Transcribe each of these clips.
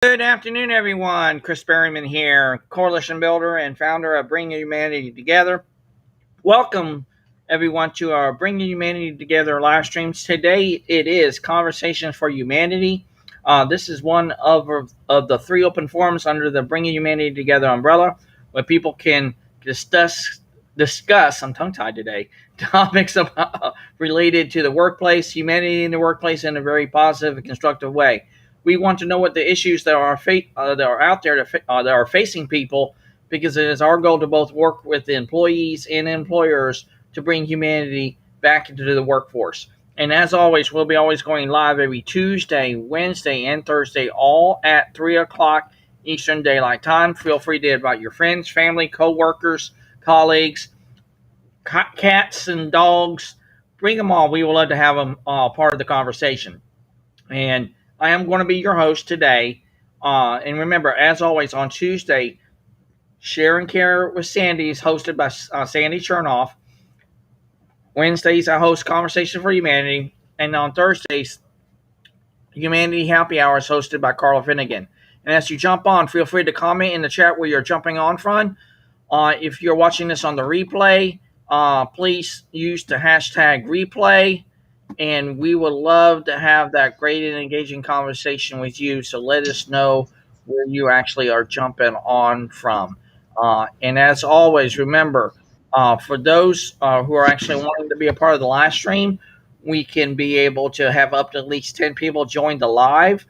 Good afternoon, everyone. Chris Berryman here, coalition builder and founder of Bringing Humanity Together. Welcome, everyone, to our Bringing Humanity Together live streams. Today, it is Conversations for Humanity. This is one of the three open forums under the Bringing Humanity Together umbrella, where people can discuss. I'm tongue-tied today. Topics related to the workplace, humanity in the workplace, in a very positive and constructive way. We want to know what the issues that are out there that are facing people, because it is our goal to both work with employees and employers to bring humanity back into the workforce. And as always, we'll be always going live every Tuesday, Wednesday, and Thursday, all at 3 o'clock Eastern Daylight Time. Feel free to invite your friends, family, co-workers, colleagues, cats and dogs. Bring them all. We would love to have them part of the conversation. And I am going to be your host today. And remember, as always, on Tuesday, Share and Care with Sandy is hosted by Sandy Chernoff. Wednesdays, I host Conversation for Humanity. And on Thursdays, Humanity Happy Hour is hosted by Carla Fedigan. And as you jump on, feel free to comment in the chat where you're jumping on from. If you're watching this on the replay, please use the hashtag replay. And we would love to have that great and engaging conversation with you. So let us know where you actually are jumping on from. And as always, remember, for those who are actually wanting to be a part of the live stream, we can be able to have up to at least 10 people join the live.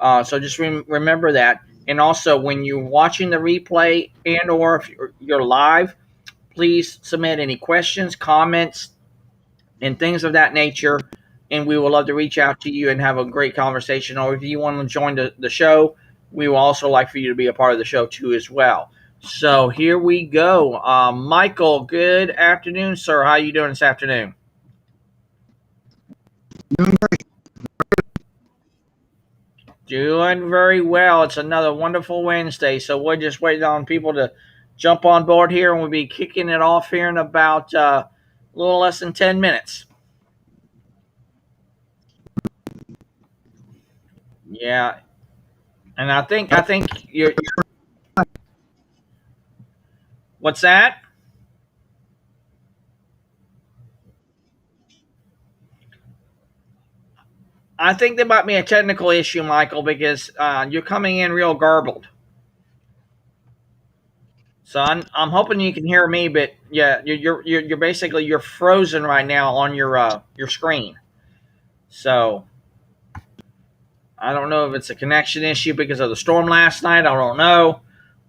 So just remember that. And also, when you're watching the replay and or if you're live, please submit any questions, comments, and things of that nature. And we would love to reach out to you and have a great conversation. Or if you want to join the show, we will also like for you to be a part of the show too as well. So here we go. Michael, good afternoon, sir. How are you doing this afternoon? Doing great. Doing very well. It's another wonderful Wednesday. So we're just waiting on people to jump on board here, and we'll be kicking it off here in about a little less than 10 minutes. Yeah. And I think you're what's that? I think there might be a technical issue, Michael, because you're coming in real garbled. So I'm hoping you can hear me, but yeah, you're basically you're frozen right now on your screen. So I don't know if it's a connection issue because of the storm last night. I don't know,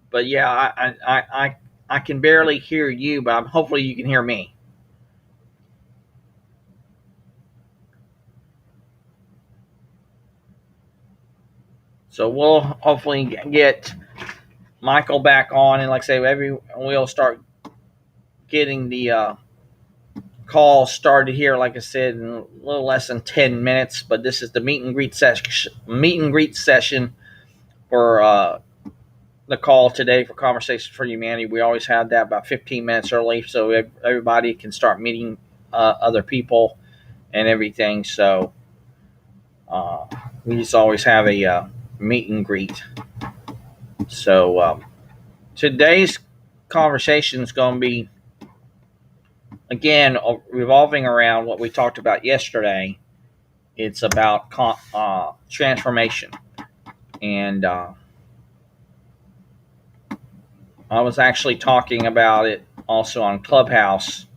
but yeah, I can barely hear you, but hopefully you can hear me. So we'll hopefully get Michael back on, and like I say, we'll start getting the call started here. Like I said, in a little less than 10 minutes. But this is the meet and greet session. Meet and greet session for the call today for Conversation for Humanity. We always have that about 15 minutes early, so everybody can start meeting other people and everything. So we just always have a meet and greet. So today's conversation is going to be, again, revolving around what we talked about yesterday. It's about transformation. And I was actually talking about it also on Clubhouse.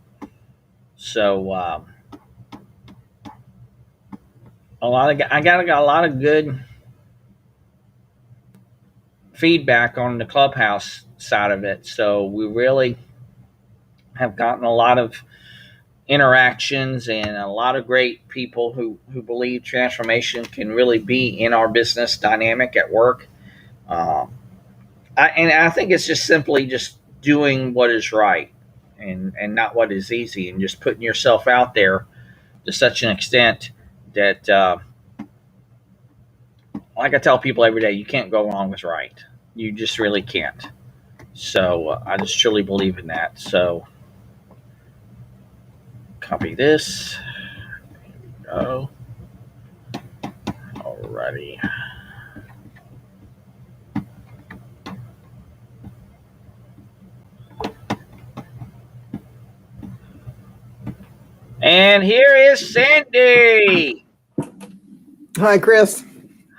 So I got a lot of good feedback on the Clubhouse side of it. So we really have gotten a lot of interactions and a lot of great people who believe transformation can really be in our business dynamic at work. Um, and I think it's just simply just doing what is right and not what is easy, and just putting yourself out there to such an extent that, like I tell people every day, you can't go wrong with right. You just really can't. So I just truly believe in that. So copy this. There we go. Alrighty. And here is Sandy. Hi, Chris.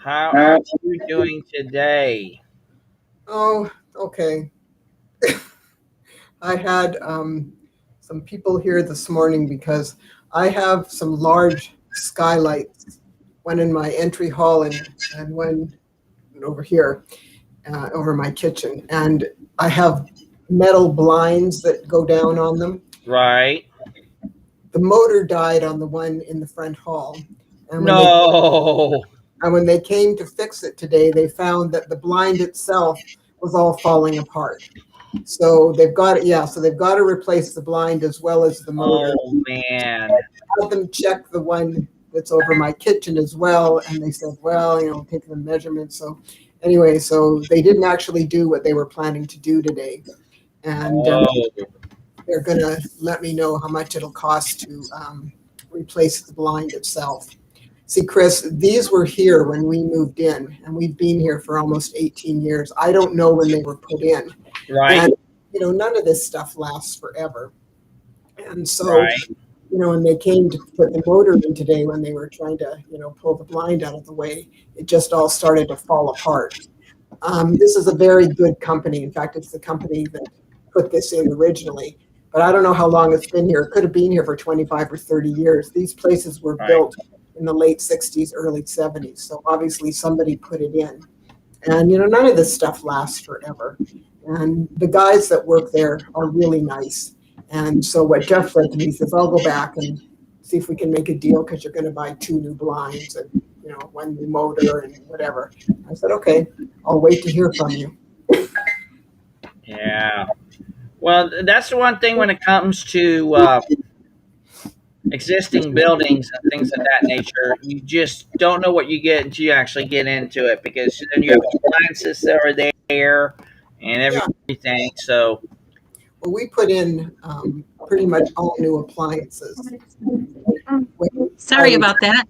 How are you doing today? Oh, okay. I had some people here this morning because I have some large skylights, one in my entry hall and one over here, over my kitchen. And I have metal blinds that go down on them. Right. The motor died on the one in the front hall. And No. when they came to fix it today, they found that the blind itself was all falling apart. So they've got So they've got to replace the blind as well as the motor. Oh, man. I had them check the one that's over my kitchen as well, and they said, well, taking the measurements. So anyway, so they didn't actually do what they were planning to do today, and they're gonna let me know how much it'll cost to replace the blind itself. See, Chris, these were here when we moved in, and we've been here for almost 18 years. I don't know when they were put in. Right. And, none of this stuff lasts forever. And so, Right. When they came to put the motor in today, when they were trying to, pull the blind out of the way, it just all started to fall apart. This is a very good company. In fact, it's the company that put this in originally. But I don't know how long it's been here. It could have been here for 25 or 30 years. These places were built in the late 60s, early 70s. So obviously somebody put it in. And, none of this stuff lasts forever. And the guys that work there are really nice. And so what Jeff said to me, he says, I'll go back and see if we can make a deal because you're going to buy 2 new blinds and, one new motor and whatever. I said, okay, I'll wait to hear from you. Yeah. Well, that's the one thing when it comes to existing buildings and things of that nature. You just don't know what you get until you actually get into it, because then you have appliances that are there and everything. So, well, we put in pretty much all new appliances. Sorry about that.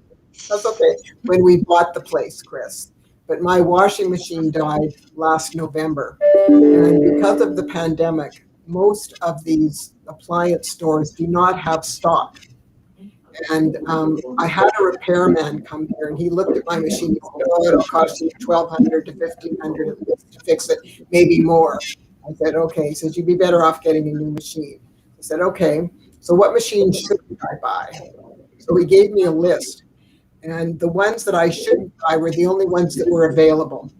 That's okay. When we bought the place, Chris. But my washing machine died last November. And because of the pandemic, most of these appliance stores do not have stock. And I had a repairman come here, and he looked at my machine. He said, oh, it'll cost you $1,200 to $1,500 to fix it, maybe more. I said, okay. He says, you'd be better off getting a new machine. I said, okay. So what machine should I buy? So he gave me a list. And the ones that I shouldn't buy were the only ones that were available.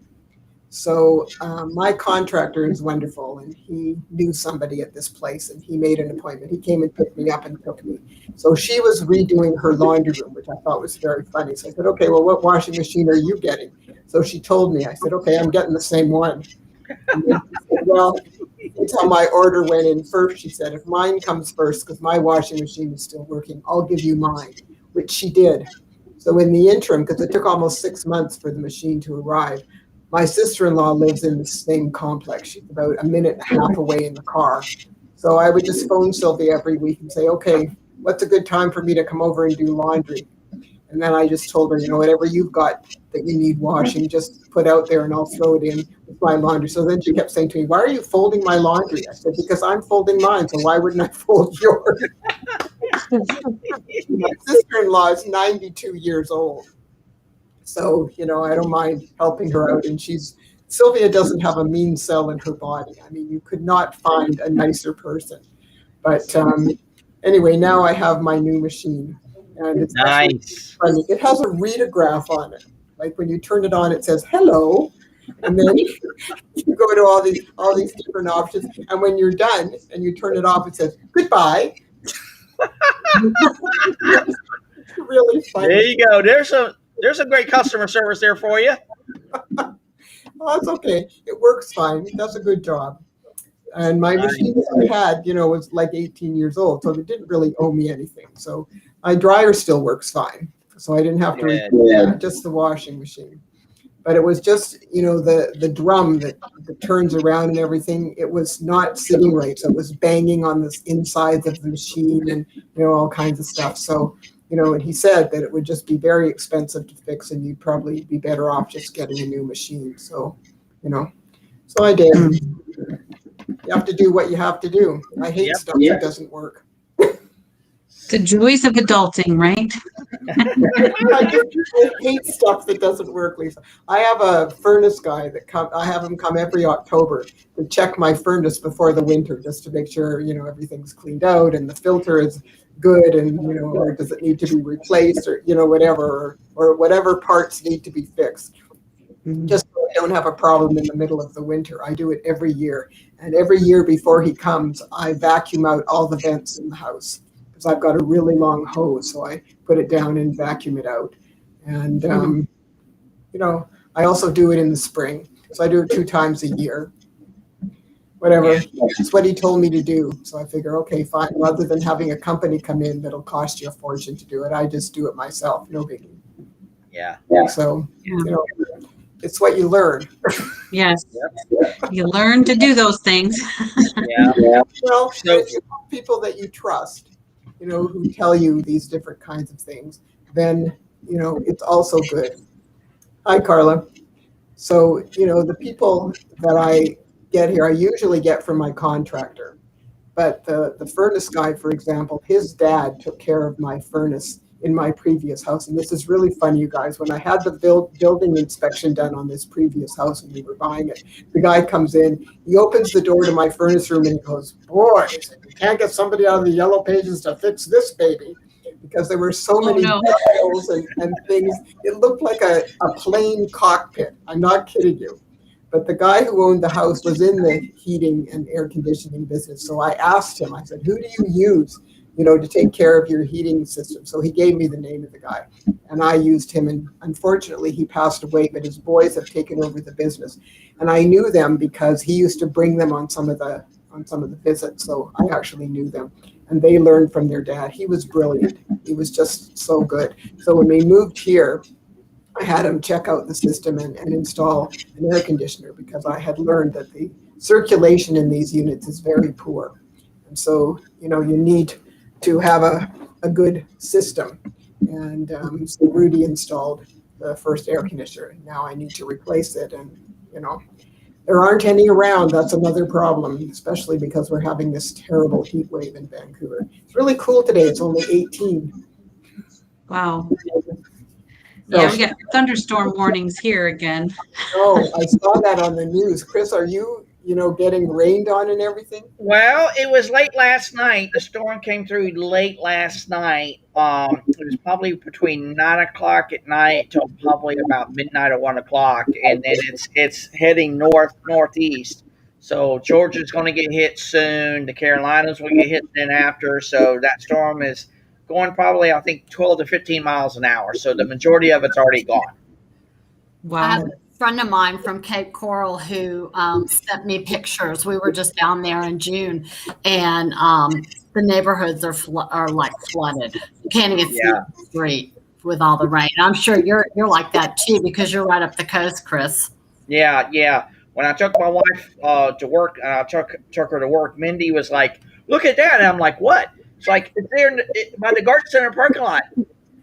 So my contractor is wonderful, and he knew somebody at this place, and he made an appointment. He came and picked me up and took me. So she was redoing her laundry room, which I thought was very funny. So I said, okay, well, what washing machine are you getting? So she told me. I said, okay, I'm getting the same one. And then she said, well, that's how my order went in first. She said, if mine comes first, because my washing machine is still working, I'll give you mine, which she did. So in the interim, because it took almost 6 months for the machine to arrive, my sister-in-law lives in the same complex. She's about a minute and a half away in the car. So I would just phone Sylvia every week and say, okay, what's a good time for me to come over and do laundry? And then I just told her, whatever you've got that you need washing, just put out there and I'll throw it in with my laundry. So then she kept saying to me, why are you folding my laundry? I said, because I'm folding mine, so why wouldn't I fold yours? My sister-in-law is 92 years old. So, I don't mind helping her out. And Sylvia doesn't have a mean cell in her body. I mean, you could not find a nicer person. But anyway, now I have my new machine. And it's nice. Funny. It has a readograph on it. Like when you turn it on, it says, hello. And then you go to all these different options. And when you're done and you turn it off, it says, goodbye. Really funny. There you go. There's a great customer service there for you. Oh, that's okay. It works fine. It does a good job. And my machine that I had, was like 18 years old, so it didn't really owe me anything. So my dryer still works fine. So I didn't have to repair just the washing machine. But it was just, the drum that turns around and everything, it was not sitting right. So it was banging on the insides of the machine and, all kinds of stuff. So, and he said that it would just be very expensive to fix and you'd probably be better off just getting a new machine. So, so I did. You have to do what you have to do. I hate stuff that doesn't work. The joys of adulting, right? I hate stuff that doesn't work, Lisa. I have a furnace guy I have him come every October to check my furnace before the winter, just to make sure, everything's cleaned out and the filter is good, and, or does it need to be replaced, or, whatever, or whatever parts need to be fixed. Just so I don't have a problem in the middle of the winter. I do it every year. And every year before he comes, I vacuum out all the vents in the house, because I've got a really long hose. So I put it down and vacuum it out. And, I also do it in the spring. So I do it 2 times a year. Whatever. That's what he told me to do. So I figure, okay, fine. Rather than having a company come in that'll cost you a fortune to do it, I just do it myself. No biggie. Yeah. So, it's what you learn. Yes. You learn to do those things. Yeah. Well, if you have people that you trust, who tell you these different kinds of things, then, it's also good. Hi, Carla. So, the people that I get here, I usually get from my contractor. But the furnace guy, for example, his dad took care of my furnace in my previous house. And this is really funny, you guys. When I had the building inspection done on this previous house and we were buying it, the guy comes in, he opens the door to my furnace room and he goes, "Boy, you can't get somebody out of the yellow pages to fix this baby." Because there were so many dials and things. It looked like a plane cockpit. I'm not kidding you. But the guy who owned the house was in the heating and air conditioning business. So I asked him, I said, "Who do you use, to take care of your heating system?" So he gave me the name of the guy, and I used him. And unfortunately, he passed away, but his boys have taken over the business. And I knew them because he used to bring them on some of the visits. So I actually knew them, and they learned from their dad. He was brilliant. He was just so good. So when we moved here, I had him check out the system and install an air conditioner, because I had learned that the circulation in these units is very poor. And so, you need to have a good system. And so Rudy installed the first air conditioner. Now I need to replace it. And, there aren't any around. That's another problem, especially because we're having this terrible heat wave in Vancouver. It's really cool today. It's only 18. Wow. Yeah, we got thunderstorm warnings here again. Oh, I saw that on the news. Chris, are you, getting rained on and everything? Well, it was late last night. The storm came through late last night. It was probably between 9 o'clock at night till probably about midnight or 1 o'clock, and then it's heading northeast. So Georgia's going to get hit soon. The Carolinas will get hit then after. So that storm is going probably, I think, 12 to 15 miles an hour. So the majority of it's already gone. Wow. I have a friend of mine from Cape Coral who sent me pictures. We were just down there in June, and the neighborhoods are like flooded. You can't even see the street with all the rain. I'm sure you're like that too, because you're right up the coast, Chris. Yeah. When I took my wife to work, I took her to work, Mindy was like, "Look at that." And I'm like, "What?" It's like, "It's there by the Garden Center parking lot.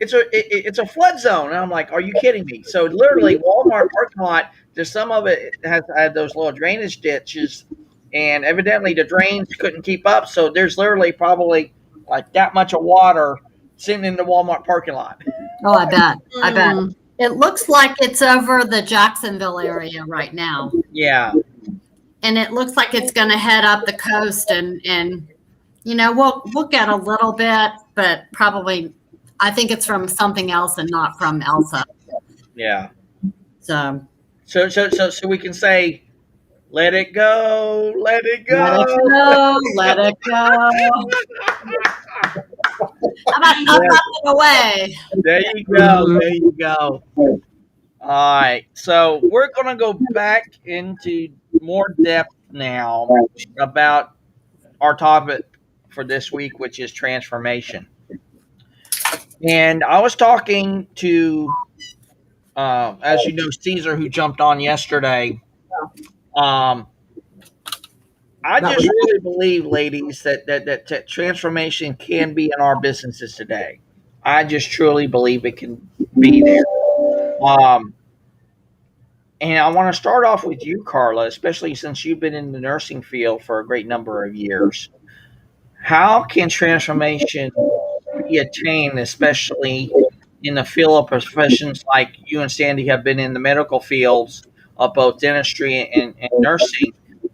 It's a flood zone." And I'm like, "Are you kidding me?" So literally, Walmart parking lot, just some of it has had those little drainage ditches, and evidently the drains couldn't keep up. So there's literally probably like that much of water sitting in the Walmart parking lot. Oh, I bet. It looks like it's over the Jacksonville area right now. Yeah. And it looks like it's going to head up the coast, and we'll get a little bit, but probably I think it's from something else and not from Elsa. Yeah. So we can say, let it go, let it go. Let it go. How about not running away? There you go. All right. So we're going to go back into more depth now about our topic for this week, which is transformation. And I was talking to, as you know, Caesar, who jumped on yesterday. I just really believe, ladies, that transformation can be in our businesses today. I just truly believe it can be there. And I want to start off with you, Carla, especially since you've been in the nursing field for a great number of years. How can transformation we attain, especially in the field of professions like you and Sandy have been in the medical fields of both dentistry and nursing.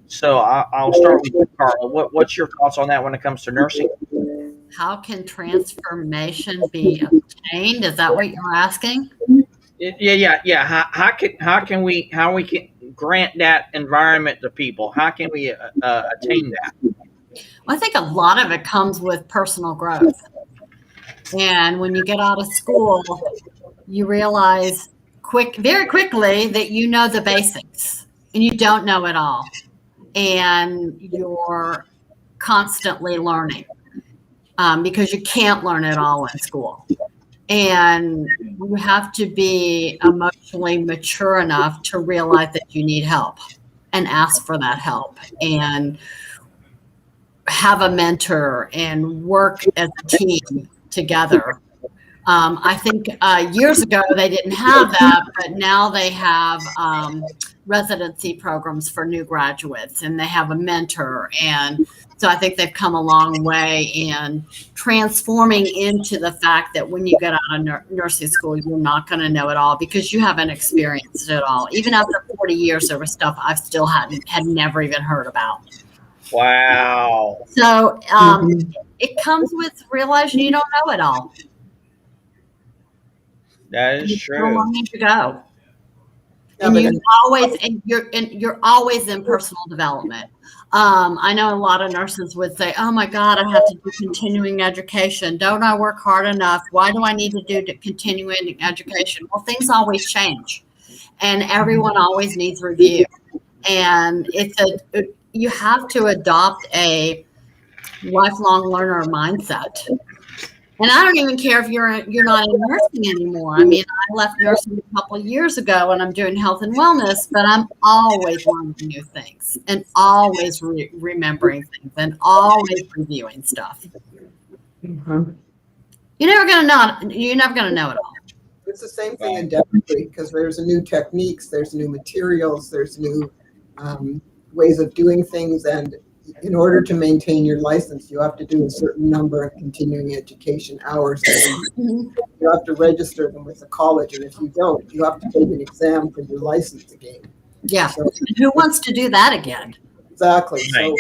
So I'll start with you, Carla. What's your thoughts on that when it comes to nursing? How can transformation be obtained? Is that what you're asking? Yeah. How we can grant that environment to people? How can we attain that? Well, I think a lot of it comes with personal growth. And when you get out of school, you realize very quickly that you know the basics and you don't know it all. And you're constantly learning because you can't learn it all in school. And you have to be emotionally mature enough to realize that you need help and ask for that help and have a mentor and work as a team together. I think years ago they didn't have that, but now they have residency programs for new graduates, and they have a mentor. And so I think they've come a long way in transforming into the fact that when you get out of nursing school, you're not going to know it all because you haven't experienced it all. Even after 40 years, there was stuff I've still had never even heard about. Wow. So it comes with realizing you don't know it all. That is true. How long to go? And you're always in personal development. I know a lot of nurses would say, "Oh my God, I have to do continuing education. Don't I work hard enough? Why do I need to do continuing education?" Well, things always change, and everyone always needs review. And you have to adopt a lifelong learner mindset. And I don't even care if you're not in nursing anymore. I mean, I left nursing a couple of years ago and I'm doing health and wellness, but I'm always learning new things and always remembering things and always reviewing stuff. Mm-hmm. You're never going to know it all. It's the same thing in dentistry because there's new techniques, there's new materials, there's new ways of doing things. And in order to maintain your license, you have to do a certain number of continuing education hours. You have to register them with the college, and if you don't, you have to take an exam for your license again. Yeah. So, and who wants to do that again? Exactly. So,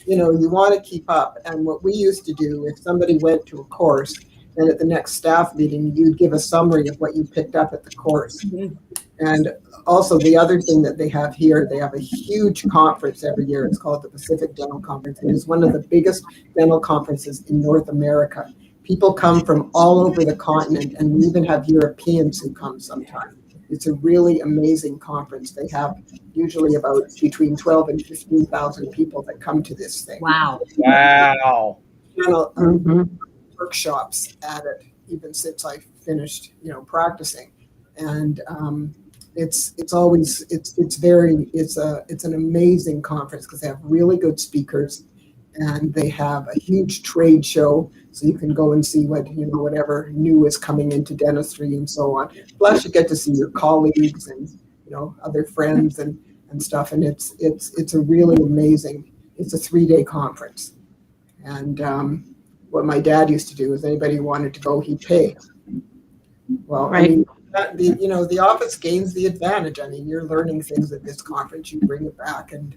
you want to keep up. And what we used to do, if somebody went to a course, then at the next staff meeting, you'd give a summary of what you picked up at the course. Mm-hmm. And also the other thing that they have here, they have a huge conference every year. It's called the Pacific Dental Conference. It is one of the biggest dental conferences in North America. People come from all over the continent, and we even have Europeans who come sometimes. It's a really amazing conference. They have usually about between 12 and 15,000 people that come to this thing. Wow. Workshops at it, even since I finished, practicing. And it's an amazing conference because they have really good speakers, and they have a huge trade show, so you can go and see whatever new is coming into dentistry and so on. Plus, you get to see your colleagues and other friends and stuff, and it's a really amazing. It's a 3-day conference, and what my dad used to do is anybody who wanted to go, he'd pay. Well, right. I mean, the office gains the advantage. I mean, you're learning things at this conference, you bring it back and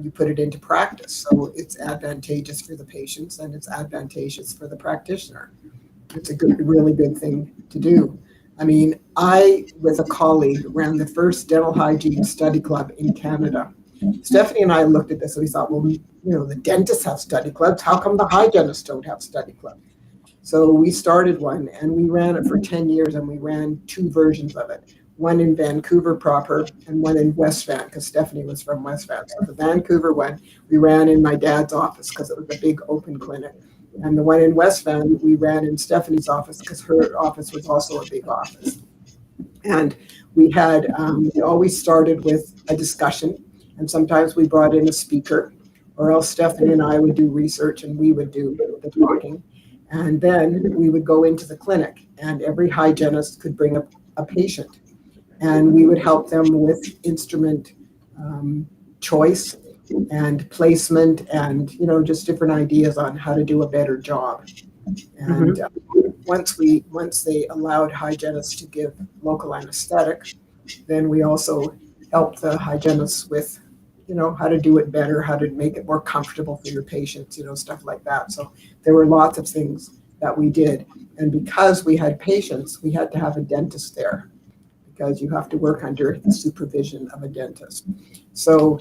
you put it into practice. So it's advantageous for the patients and it's advantageous for the practitioner. It's a really good thing to do. I mean, I, with a colleague, ran the first dental hygiene study club in Canada. Stephanie and I looked at this and we thought, well, the dentists have study clubs. How come the hygienists don't have study clubs? So we started one and we ran it for 10 years and we ran 2 versions of it. One in Vancouver proper and one in West Van because Stephanie was from West Van. So the Vancouver one we ran in my dad's office because it was a big open clinic. And the one in West Van we ran in Stephanie's office because her office was also a big office. And we had, we always started with a discussion, and sometimes we brought in a speaker, or else Stephanie and I would do research and we would do the talking. And then we would go into the clinic and every hygienist could bring a patient. And we would help them with instrument choice and placement and, just different ideas on how to do a better job. And once they allowed hygienists to give local anesthetic, then we also helped the hygienists with, how to do it better, how to make it more comfortable for your patients, stuff like that. So there were lots of things that we did. And because we had patients, we had to have a dentist there, because you have to work under the supervision of a dentist. So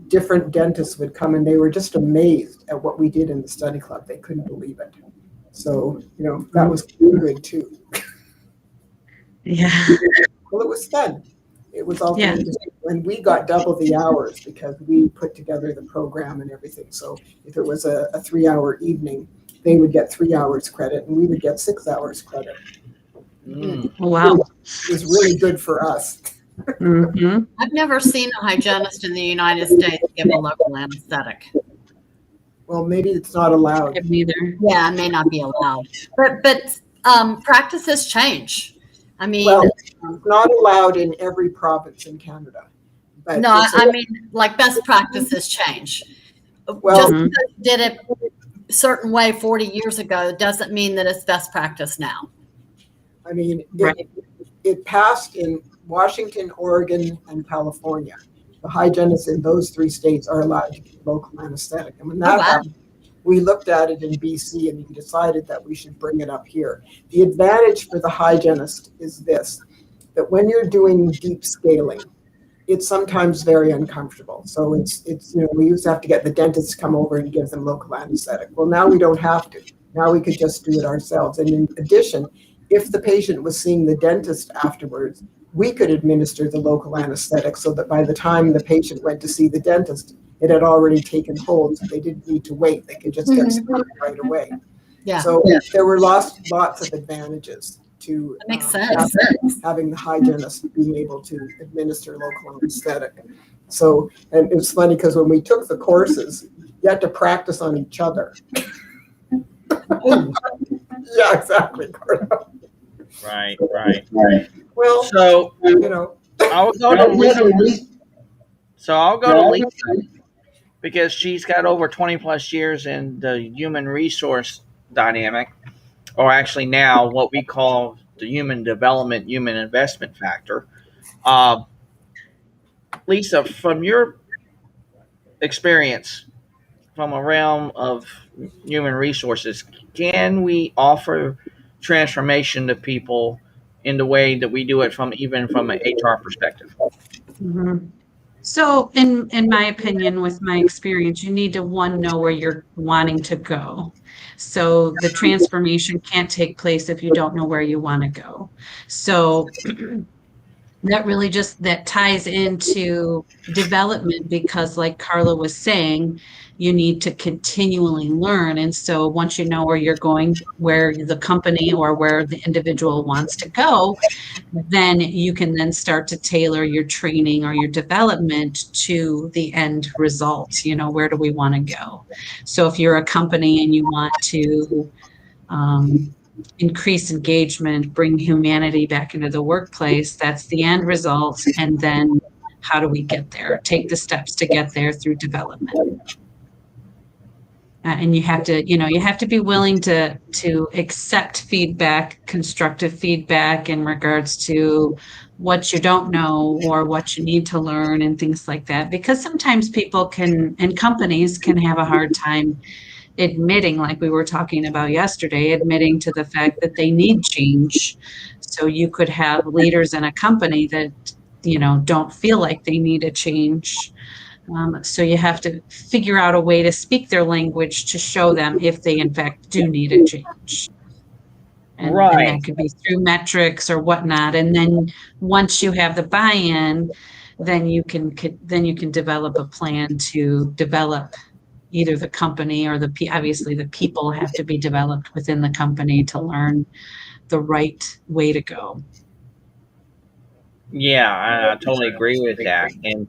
different dentists would come and they were just amazed at what we did in the study club. They couldn't believe it. So, that was good too. Yeah. Well, it was fun. It was also interesting when we got double the hours because we put together the program and everything. So if it was a 3-hour evening, they would get 3 hours credit and we would get 6 hours credit. Wow. It was really good for us. Mm-hmm. I've never seen a hygienist in the United States give a local anesthetic. Well, maybe it's not allowed. Neither. Yeah, it may not be allowed. But practices change. I mean, Well, it's not allowed in every province in Canada. But no, I mean, like best practices change. Well, just because you did it a certain way 40 years ago doesn't mean that it's best practice now. I mean, it passed in Washington, Oregon, and California. The hygienists in those 3 states are allowed to give local anesthetic. And when that happened, we looked at it in BC and we decided that we should bring it up here. The advantage for the hygienist is this, that when you're doing deep scaling, it's sometimes very uncomfortable. So it's we used to have to get the dentist to come over and give them local anesthetic. Well, now we don't have to. Now we could just do it ourselves. And in addition, if the patient was seeing the dentist afterwards, we could administer the local anesthetic so that by the time the patient went to see the dentist, it had already taken hold. So they didn't need to wait. They could just get started right away. Yeah. So there were lots of advantages to that makes sense. Having the hygienist being able to administer local anesthetic. So, and it was funny because when we took the courses, you had to practice on each other. Yeah, exactly, Carla. Right. Well, So I'll go to Lisa. So I'll go to Lisa because she's got over 20 plus years in the human resource dynamic, or actually now what we call the human development, human investment factor. Lisa, from your experience from a realm of human resources, can we offer transformation to people in the way that we do it even from an HR perspective? Mm-hmm. So in my opinion, with my experience, you need to know where you're wanting to go. So the transformation can't take place if you don't know where you want to go. So that really that ties into development, because like Carla was saying, you need to continually learn. And so once you know where you're going, where the company or where the individual wants to go, then you can then start to tailor your training or your development to the end result. Where do we want to go? So if you're a company and you want to increase engagement, bring humanity back into the workplace, that's the end result. And then how do we get there? Take the steps to get there through development. And you have to be willing to accept feedback, constructive feedback in regards to what you don't know or what you need to learn and things like that. Because sometimes people and companies can have a hard time admitting, like we were talking about yesterday, admitting to the fact that they need change. So you could have leaders in a company that, don't feel like they need a change. So you have to figure out a way to speak their language to show them if they in fact do need a change. And that could be through metrics or whatnot. And then once you have the buy-in, then you can develop a plan to develop either the company or obviously the people have to be developed within the company to learn the right way to go. Yeah, I totally agree with that. And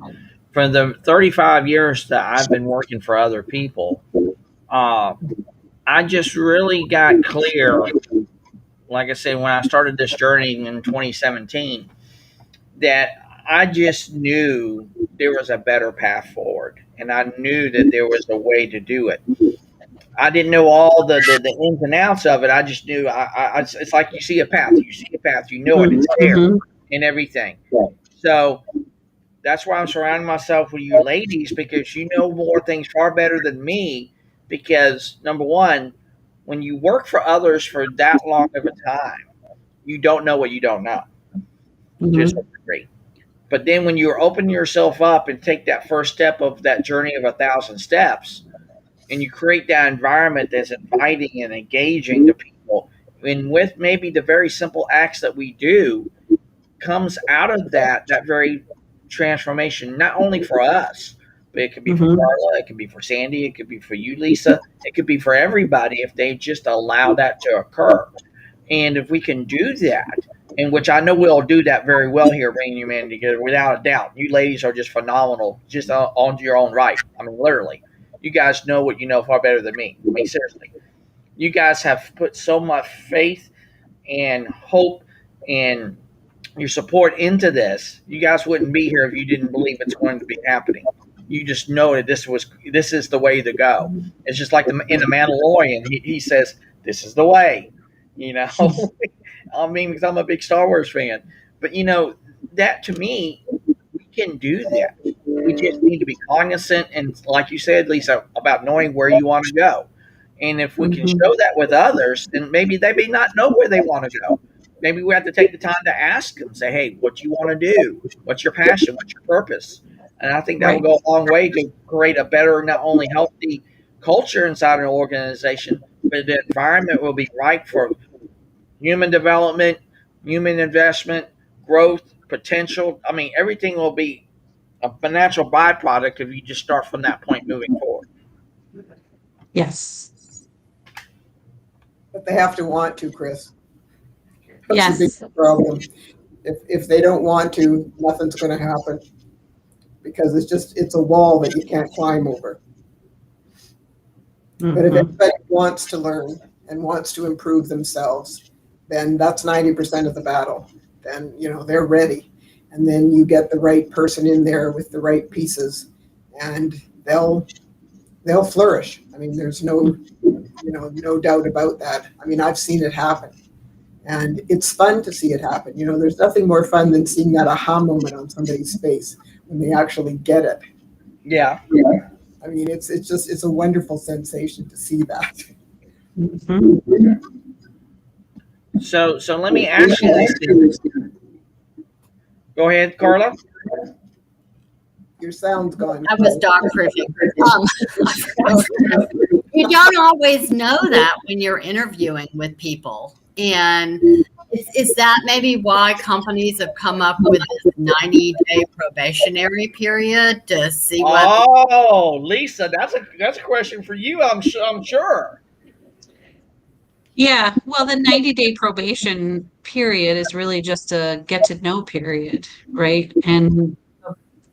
for the 35 years that I've been working for other people, I just really got clear, like I said, when I started this journey in 2017, that I just knew there was a better path forward. And I knew that there was a way to do it. I didn't know all the ins and outs of it. I just knew it's like you see a path. You see a path. You know it. It's there Mhm. and everything. So that's why I'm surrounding myself with you ladies, because you know more things far better than me. Because number one, when you work for others for that long of a time, you don't know what you don't know to a Mhm. certain degree. But then when you open yourself up and take that first step of that journey of 1,000 steps, and you create that environment that's inviting and engaging to people, and with maybe the very simple acts that we do, comes out of that very transformation, not only for us, but it could be for Mhm. Carla, it could be for Sandy, it could be for you, Lisa, it could be for everybody if they just allow that to occur. And if we can do that, and which I know we'll do that very well here, bringing humanity together, without a doubt. You ladies are just phenomenal, just on your own right. I mean, literally, you guys know what you know far better than me. I mean, seriously, you guys have put so much faith and hope and your support into this. You guys wouldn't be here if you didn't believe it's going to be happening. You just know that this is the way to go. It's just like in the Mandalorian, he says this is the way. You know, I mean, because I'm a big Star Wars fan, but that to me, we can do that. We just need to be cognizant and, like you said, Lisa, about knowing where you want to go. And if we can Mhm. show that with others, then maybe they may not know where they want to go. Maybe we have to take the time to ask them, say, hey, what you want to do? What's your passion? What's your purpose? And I think that will Right. go a long way to create a better, not only healthy culture inside an organization, but the environment will be right for human development, human investment, growth, potential. I mean, everything will be a natural byproduct if you just start from that point moving forward. Yes. But they have to want to, Chris. That's the big Yes. problem. If they don't want to, nothing's going to happen because it's a wall that you can't climb over. But if Mhm. everybody wants to learn and wants to improve themselves, then that's 90% of the battle. Then, they're ready. And then you get the right person in there with the right pieces and they'll flourish. I mean, there's no doubt about that. I mean, I've seen it happen. And it's fun to see it happen. There's nothing more fun than seeing that aha moment on somebody's face when they actually get it. Yeah. I mean, it's a wonderful sensation to see that. Mhm. So let me ask you this then. Go ahead, Carla. Your sound's gone. I was dog proofing. You don't always know that when you're interviewing with people. And is that maybe why companies have come up with this 90-day probationary period to see what? Oh, Lisa, that's a question for you. I'm sure. Yeah, well, the 90-day probation period is really just a get to know period, right? And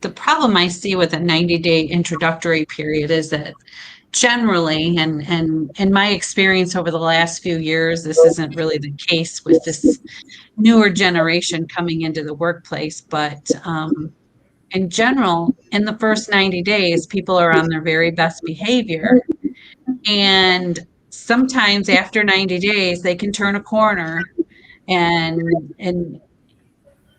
the problem I see with a 90-day introductory period is that generally, and in my experience over the last few years, this isn't really the case with this newer generation coming into the workplace, but in general, in the first 90 days, people are on their very best behavior. And sometimes after 90 days, they can turn a corner and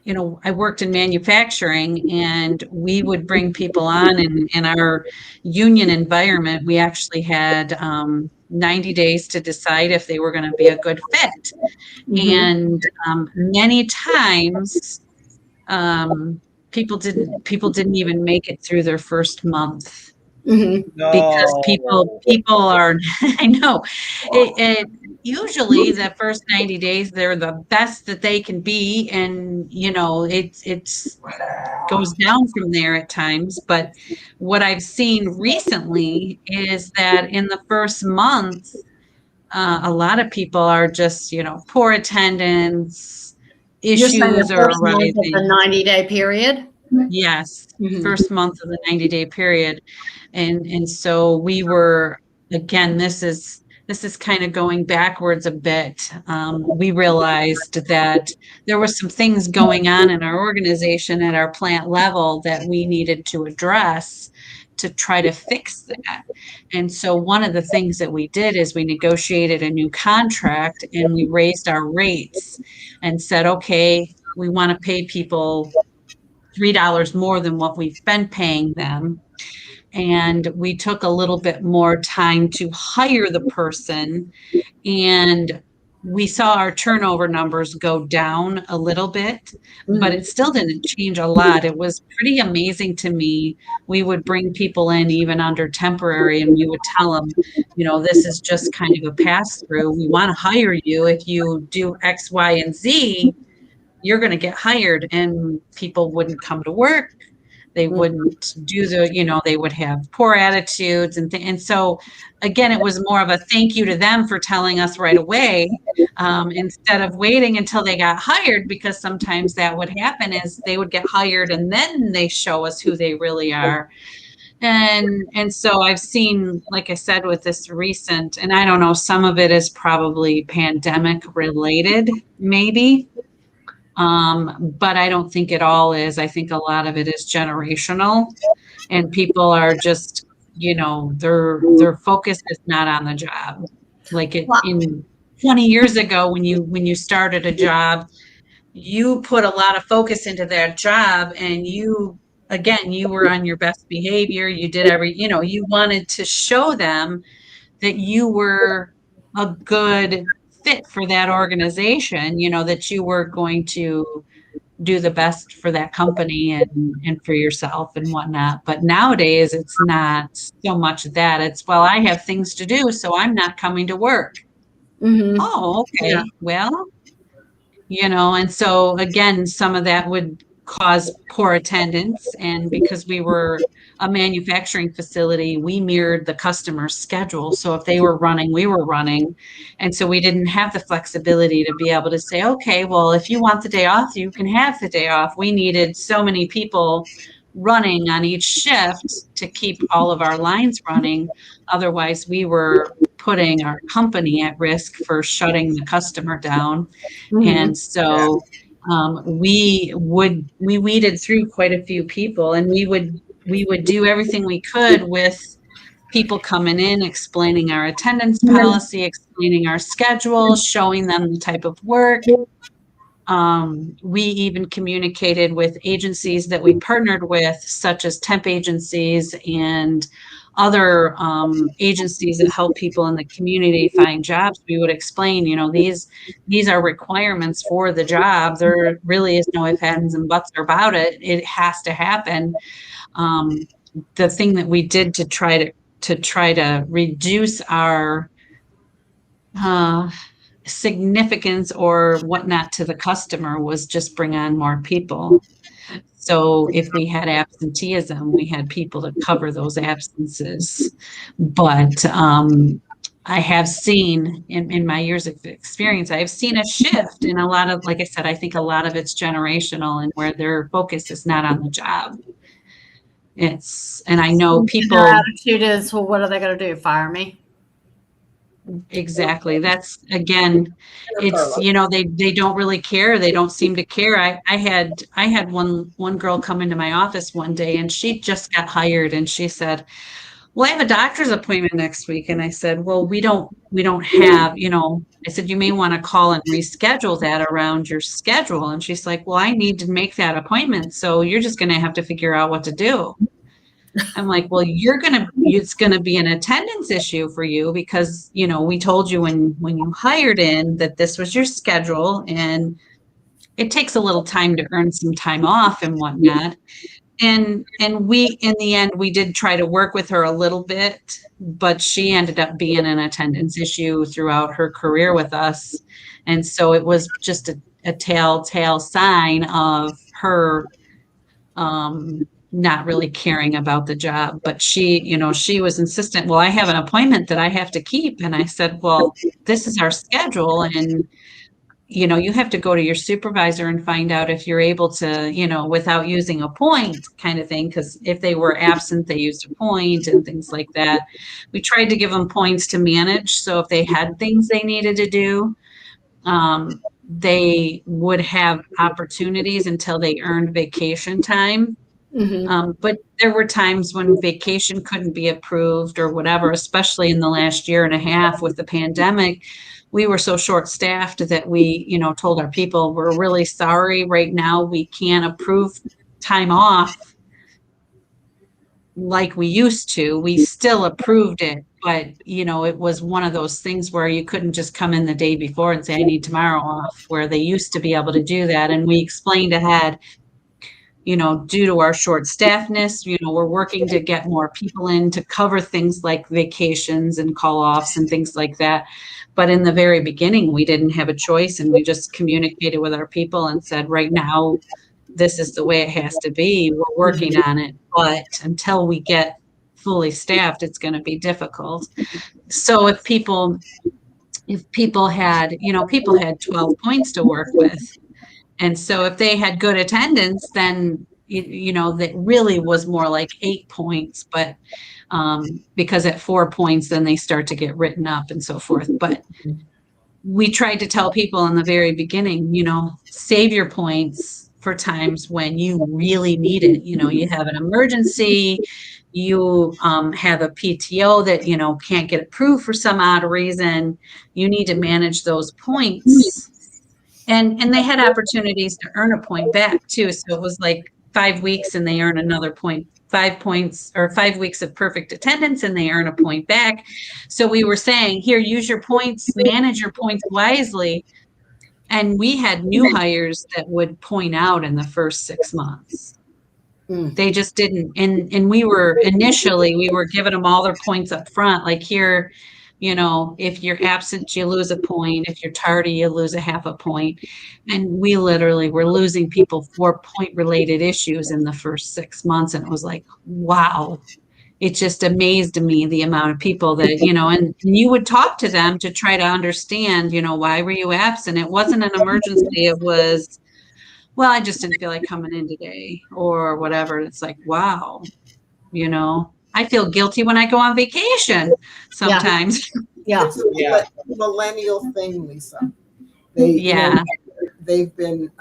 I worked in manufacturing and we would bring people on in our union environment. We actually had 90 days to decide if they were going to be a good fit. Mhm. And many times people didn't even make it through their first month Mhm. because No. people are I know it usually the first 90 days they're the best that they can be, and it's goes down from there at times. But what I've seen recently is that in the first month, a lot of people are just poor attendance, You're saying the issues are first month of the arising. 90-day period? Yes, Mhm. first month of the 90-day period. And so we were, again, this is kind of going backwards a bit. We realized that there were some things going on in our organization at our plant level that we needed to address. to try to fix that. And so one of the things that we did is we negotiated a new contract and we raised our rates and said, okay, we want to pay people $3 more than what we've been paying them. And we took a little bit more time to hire the person, and we saw our turnover numbers go down a little bit, but it still didn't change a lot. It was pretty amazing to me. We would bring people in even under temporary, and we would tell them, this is just kind of a pass through. We want to hire you. If you do X, Y, and Z, you're going to get hired. And people wouldn't come to work. They wouldn't do they would have poor attitudes and so again, it was more of a thank you to them for telling us right away, instead of waiting until they got hired, because sometimes that would happen is they would get hired and then they show us who they really are. And so I've seen, like I said, with this recent, and I don't know, some of it is probably pandemic related, maybe. But I don't think it all is. I think a lot of it is generational, and people are just, their focus is not on the job. Like in 20 years ago, when you started a job, you put a lot of focus into that job, and you were on your best behavior. You did you wanted to show them that you were a good fit for that organization, that you were going to do the best for that company and for yourself and whatnot. But nowadays it's not so much that. It's, well, I have things to do, so I'm not coming to work. Oh, okay. Yeah. Well, and so again, some of that would cause poor attendance. And because we were a manufacturing facility, we mirrored the customer's schedule. So if they were running, we were running. And so we didn't have the flexibility to be able to say, okay, well, if you want the day off, you can have the day off. We needed so many people running on each shift to keep all of our lines running. Otherwise, we were putting our company at risk for shutting the customer down. And so we weeded through quite a few people, and we would do everything we could with people coming in, explaining our attendance policy, explaining our schedule, showing them the type of work. We even communicated with agencies that we partnered with, such as temp agencies and other agencies that help people in the community find jobs. We would explain, these are requirements for the job. There really is no ifs, ands, and buts about it. It has to happen. The thing that we did to try to reduce our significance or whatnot to the customer was just bring on more people. So if we had absenteeism, we had people to cover those absences. But I have seen in my years of experience, I have seen a shift in a lot of, like I said, I think a lot of it's generational and where their focus is not on the job. And I know people. Their attitude is, well, what are they going to do? Fire me? Exactly. That's, again, it's, they don't really care. They don't seem to care. I had one girl come into my office one day, and she just got hired, and she said, well, I have a doctor's appointment next week. And I said, well, we don't have, I said, you may want to call and reschedule that around your schedule. And she's like, well, I need to make that appointment, so you're just going to have to figure out what to do. I'm like, well, it's going to be an attendance issue for you, because, we told you when you hired in that this was your schedule, and it takes a little time to earn some time off and whatnot. And we, in the end, we did try to work with her a little bit, but she ended up being an attendance issue throughout her career with us. And so it was just a telltale sign of her, not really caring about the job. But she was insistent, well, I have an appointment that I have to keep. And I said, well, this is our schedule. And, you have to go to your supervisor and find out if you're able to, without using a point kind of thing. Because if they were absent, they used a point and things like that. We tried to give them points to manage. So if they had things they needed to do, they would have opportunities until they earned vacation time. But there were times when vacation couldn't be approved or whatever, especially in the last year and a half with the pandemic. We were so short-staffed that we, told our people, we're really sorry right now. We can't approve time off like we used to. We still approved it, but it was one of those things where you couldn't just come in the day before and say, I need tomorrow off, where they used to be able to do that. And we explained ahead, due to our short staffness, we're working to get more people in to cover things like vacations and call offs and things like that. But in the very beginning, we didn't have a choice, and we just communicated with our people and said, right now, this is the way it has to be. We're working on it, but until we get fully staffed, it's going to be difficult. So if people had 12 points to work with, and so if they had good attendance, then that really was more like 8 points, but because at 4 points, then they start to get written up and so forth. But we tried to tell people in the very beginning, save your points for times when you really need it. You have an emergency, you have a PTO that, can't get approved for some odd reason. You need to manage those points. And they had opportunities to earn a point back too. So it was like 5 weeks and they earn another point, 5 points, or 5 weeks of perfect attendance and they earn a point back. So we were saying, here, use your points, manage your points wisely. And we had new hires that would point out in the first 6 months. They just didn't. And we were giving them all their points up front. Like, here, if you're absent, you lose a point. If you're tardy, you lose a half a point. And we literally were losing people for point-related issues in the first 6 months. And it was like, wow. It just amazed me, the amount of people that, and you would talk to them to try to understand, why were you absent? It wasn't an emergency. It was, well, I just didn't feel like coming in today or whatever. It's like, wow, I feel guilty when I go on vacation sometimes. Yeah. It's a millennial thing, Lisa. They've been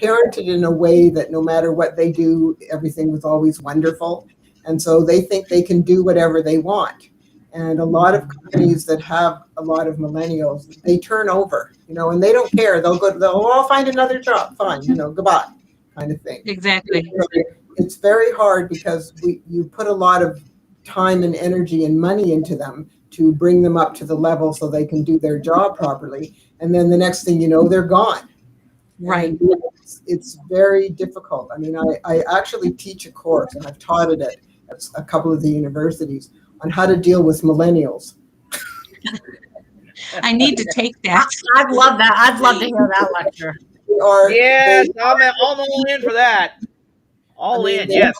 parented in a way that no matter what they do, everything was always wonderful. And so they think they can do whatever they want. And a lot of companies that have a lot of millennials, they turn over, and they don't care. I'll find another job. Fine, goodbye, kind of thing. Exactly. It's very hard because you put a lot of time and energy and money into them to bring them up to the level so they can do their job properly. And then the next thing you know, they're gone. Right. And it's very difficult. I mean, I actually teach a course, and I've taught it at a couple of the universities on how to deal with millennials. I need to take that. I'd love that. I'd love to hear that lecture. Yes, I'm all in for that. Yes.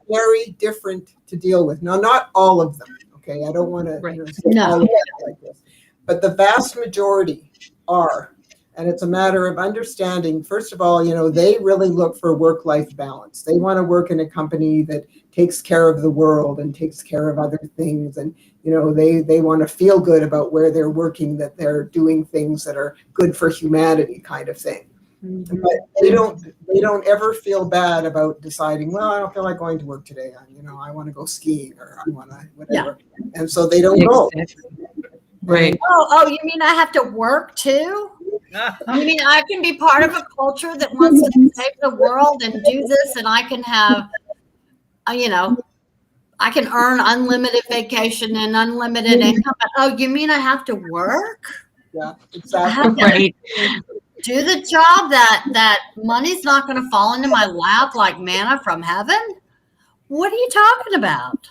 Very different to deal with. Now, not all of them, okay? I don't want to say all of them like this. But the vast majority are. And it's a matter of understanding, first of all, they really look for work-life balance. They want to work in a company that takes care of the world and takes care of other things. And, they want to feel good about where they're working, that they're doing things that are good for humanity, kind of thing. Mm-hmm. But they don't ever feel bad about deciding, well, I don't feel like going to work today. I want to go skiing, or I want to whatever. Yeah. And so they don't go. Right. Oh, you mean I have to work too? You mean I can be part of a culture that wants to save the world and do this, and I can have, I can earn unlimited vacation and unlimited income. But, you mean I have to work? Yeah, exactly. Right. Do the job that money's not going to fall into my lap like manna from heaven? What are you talking about?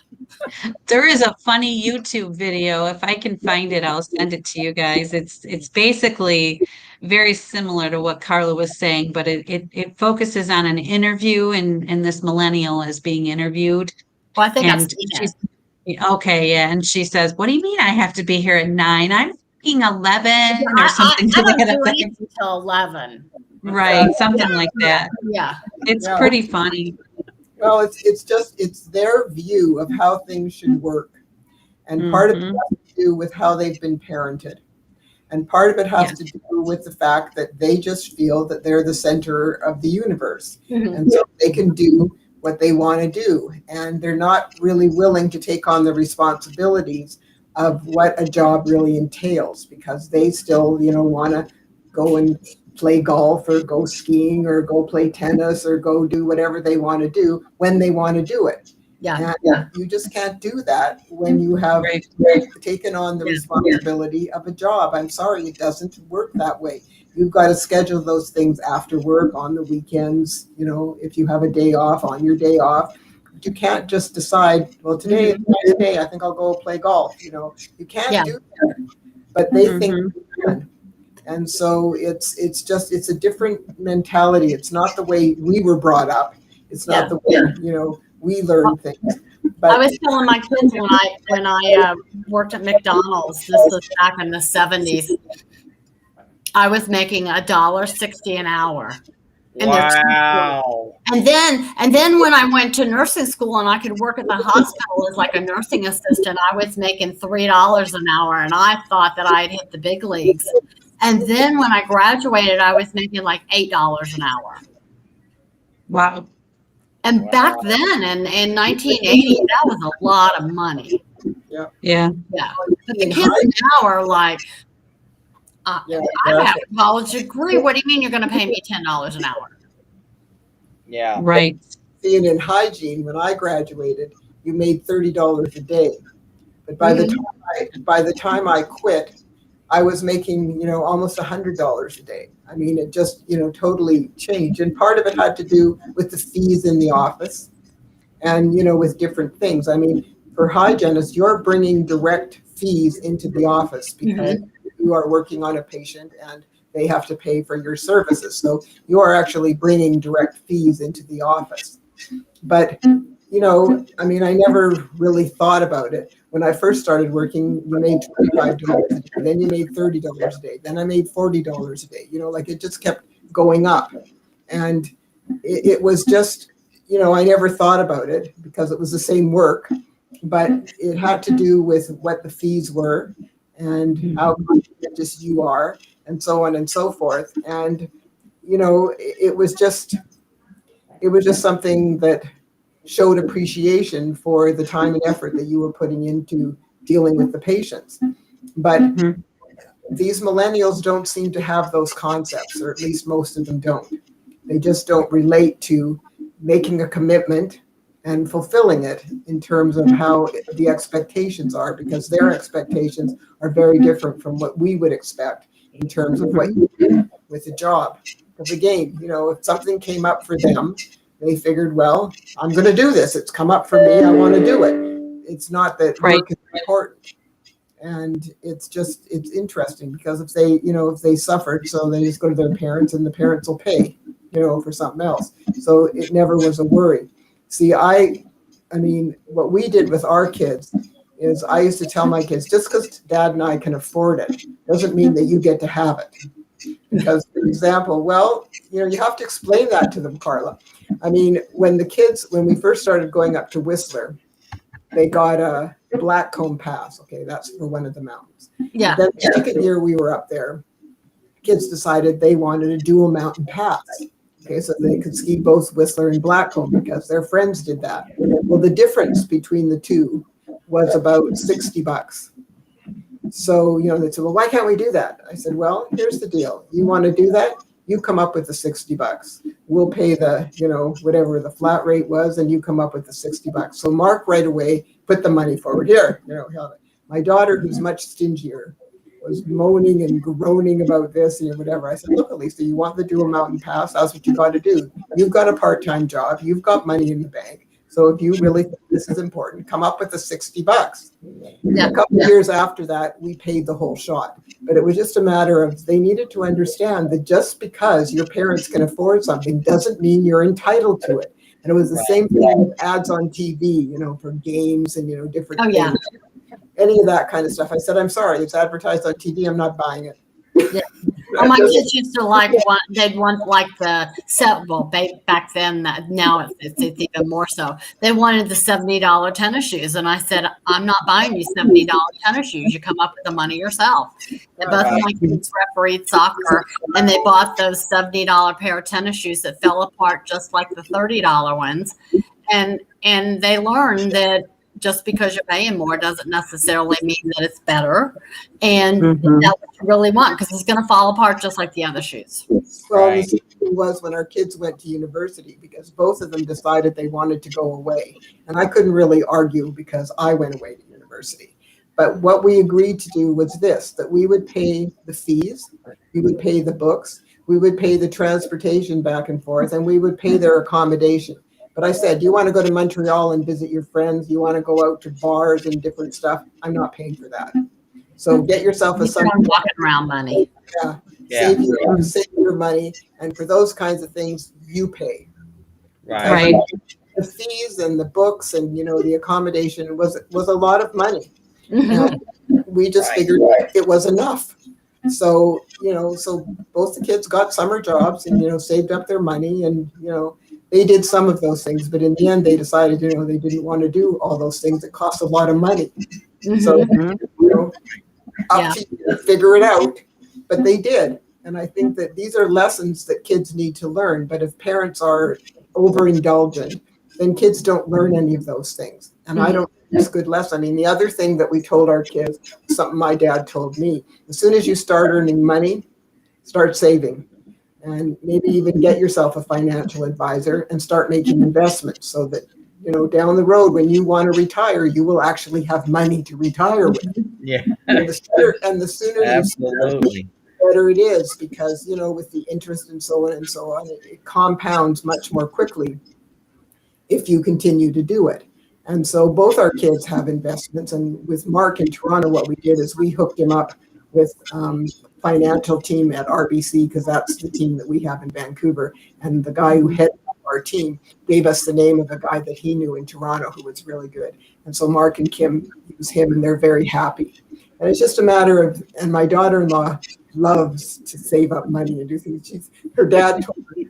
There is a funny YouTube video. If I can find it, I'll send it to you guys. It's basically very similar to what Carla was saying, but it focuses on an interview, and this millennial is being interviewed. Well, I think I've seen it. Okay, yeah. And she says, what do you mean I have to be here at 9? I'm thinking 11 or something. I don't do anything until 11. Right, something like that. Yeah. It's pretty funny. Well, it's their view of how things should work. And part of it has to do with how they've been parented. And part of it has to do with the fact that they just feel that they're the center of the universe. Mm-hmm. And so they can do what they want to do. And they're not really willing to take on the responsibilities of what a job really entails, because they still, want to go and play golf or go skiing or go play tennis or go do whatever they want to do when they want to do it. Yeah. And you just can't do that when you have taken on the responsibility of a job. I'm sorry, it doesn't work that way. You've got to schedule those things after work, on the weekends, if you have a day off, on your day off. You can't just decide, well, today is a nice day, I think I'll go play golf. You can't do that. But they think you can. And so it's a different mentality. It's not the way we were brought up. It's not the way, we learn things. But I was telling my kids when I worked at McDonald's, this was back in the 70s, I was making $1.60 an hour. Wow. And then when I went to nursing school and I could work at the hospital as like a nursing assistant, I was making $3 an hour, and I thought that I'd hit the big leagues. And then when I graduated, I was making like $8 an hour. Wow. And back then in 1980, that was a lot of money. Yeah. Yeah. Yeah. But the kids now are like, I have a college degree. What do you mean you're going to pay me $10 an hour? Yeah. Right. See, and in hygiene, when I graduated, you made $30 a day. But by the time I quit, I was making, almost $100 a day. I mean, it just, totally changed. And part of it had to do with the fees in the office and, with different things. I mean, for hygienists, you're bringing direct fees into the office because you are working on a patient and they have to pay for your services. So you are actually bringing direct fees into the office. But, I mean, I never really thought about it. When I first started working, you made $25 a day, then you made $30 a day, then I made $40 a day. Like it just kept going up. And it was just, I never thought about it because it was the same work, but it had to do with what the fees were and how conscientious you are and so on and so forth. And, it was just something that showed appreciation for the time and effort that you were putting into dealing with the patients. But these millennials don't seem to have those concepts, or at least most of them don't. They just don't relate to making a commitment and fulfilling it in terms of how the expectations are, because their expectations are very different from what we would expect in terms of what you do with a job. Because again, if something came up for them, they figured, well, I'm going to do this. It's come up for me. I want to do it. It's not that work is important. And it's interesting because if they suffered, so they just go to their parents and the parents will pay, for something else. So it never was a worry. See, I mean, what we did with our kids is I used to tell my kids, just because Dad and I can afford it doesn't mean that you get to have it. Because, for example, well, you have to explain that to them, Carla. I mean, when we first started going up to Whistler, they got a Blackcomb Pass. Okay, that's for one of the mountains. Yeah. Then the second year we were up there, kids decided they wanted a dual mountain pass. Okay, so they could ski both Whistler and Blackcomb because their friends did that. Well, the difference between the two was about $60. So, they said, well, why can't we do that? I said, well, here's the deal. You want to do that? You come up with the $60. We'll pay the, whatever the flat rate was, and you come up with the $60. So Mark right away put the money forward. Here, my daughter, who's much stingier, was moaning and groaning about this and whatever. I said, look, Elisa, you want the dual mountain pass? That's what you got to do. You've got a part-time job. You've got money in the bank. So if you really think this is important, come up with the $60. Yeah. A couple of years after that, we paid the whole shot. But it was just a matter of they needed to understand that just because your parents can afford something doesn't mean you're entitled to it. And it was the same thing with ads on TV, for games and, different things. Yeah. Any of that kind of stuff. I said, I'm sorry, it's advertised on TV. I'm not buying it. Yeah. Well, my kids used to they'd want like the set. Well, back then, now it's even more so. They wanted the $70 tennis shoes, and I said, I'm not buying you $70 tennis shoes. You come up with the money yourself. And both of my kids refereed soccer, and they bought those $70 pair of tennis shoes that fell apart just like the $30 ones. and they learn that just because you're paying more doesn't necessarily mean that it's better, and that's what you really want, because it's going to fall apart just like the other shoes. Well, the same thing was when our kids went to university, because both of them decided they wanted to go away, and I couldn't really argue because I went away to university. But what we agreed to do was this: that we would pay the fees, we would pay the books, we would pay the transportation back and forth, and we would pay their accommodation. But I said, you want to go to Montreal and visit your friends, you want to go out to bars and different stuff, I'm not paying for that. So get yourself a Some walking around money. Save your money, and for those kinds of things, you pay. Right. The fees and the books and the accommodation was a lot of money. And we just figured it was enough. So so both the kids got summer jobs and saved up their money, and they did some of those things, but in the end they decided they didn't want to do all those things. It cost a lot of money. So up to you to figure it out, but they did. And I think that these are lessons that kids need to learn. But if parents are overindulgent, then kids don't learn any of those things. And I don't think it's a good lesson. I mean, the other thing that we told our kids, something my dad told me, as soon as you start earning money, start saving. And maybe even get yourself a financial advisor and start making investments so that, down the road, when you want to retire, you will actually have money to retire with. Yeah. And the sooner you start, the better it is, because, with the interest and so on, it compounds much more quickly if you continue to do it. And so both our kids have investments. And with Mark in Toronto, what we did is we hooked him up with financial team at RBC, because that's the team that we have in Vancouver. And the guy who heads up our team gave us the name of a guy that he knew in Toronto who was really good. And so Mark and Kim use him, and they're very happy. And it's just a matter of, and my daughter-in-law loves to save up money and do things. Her dad told me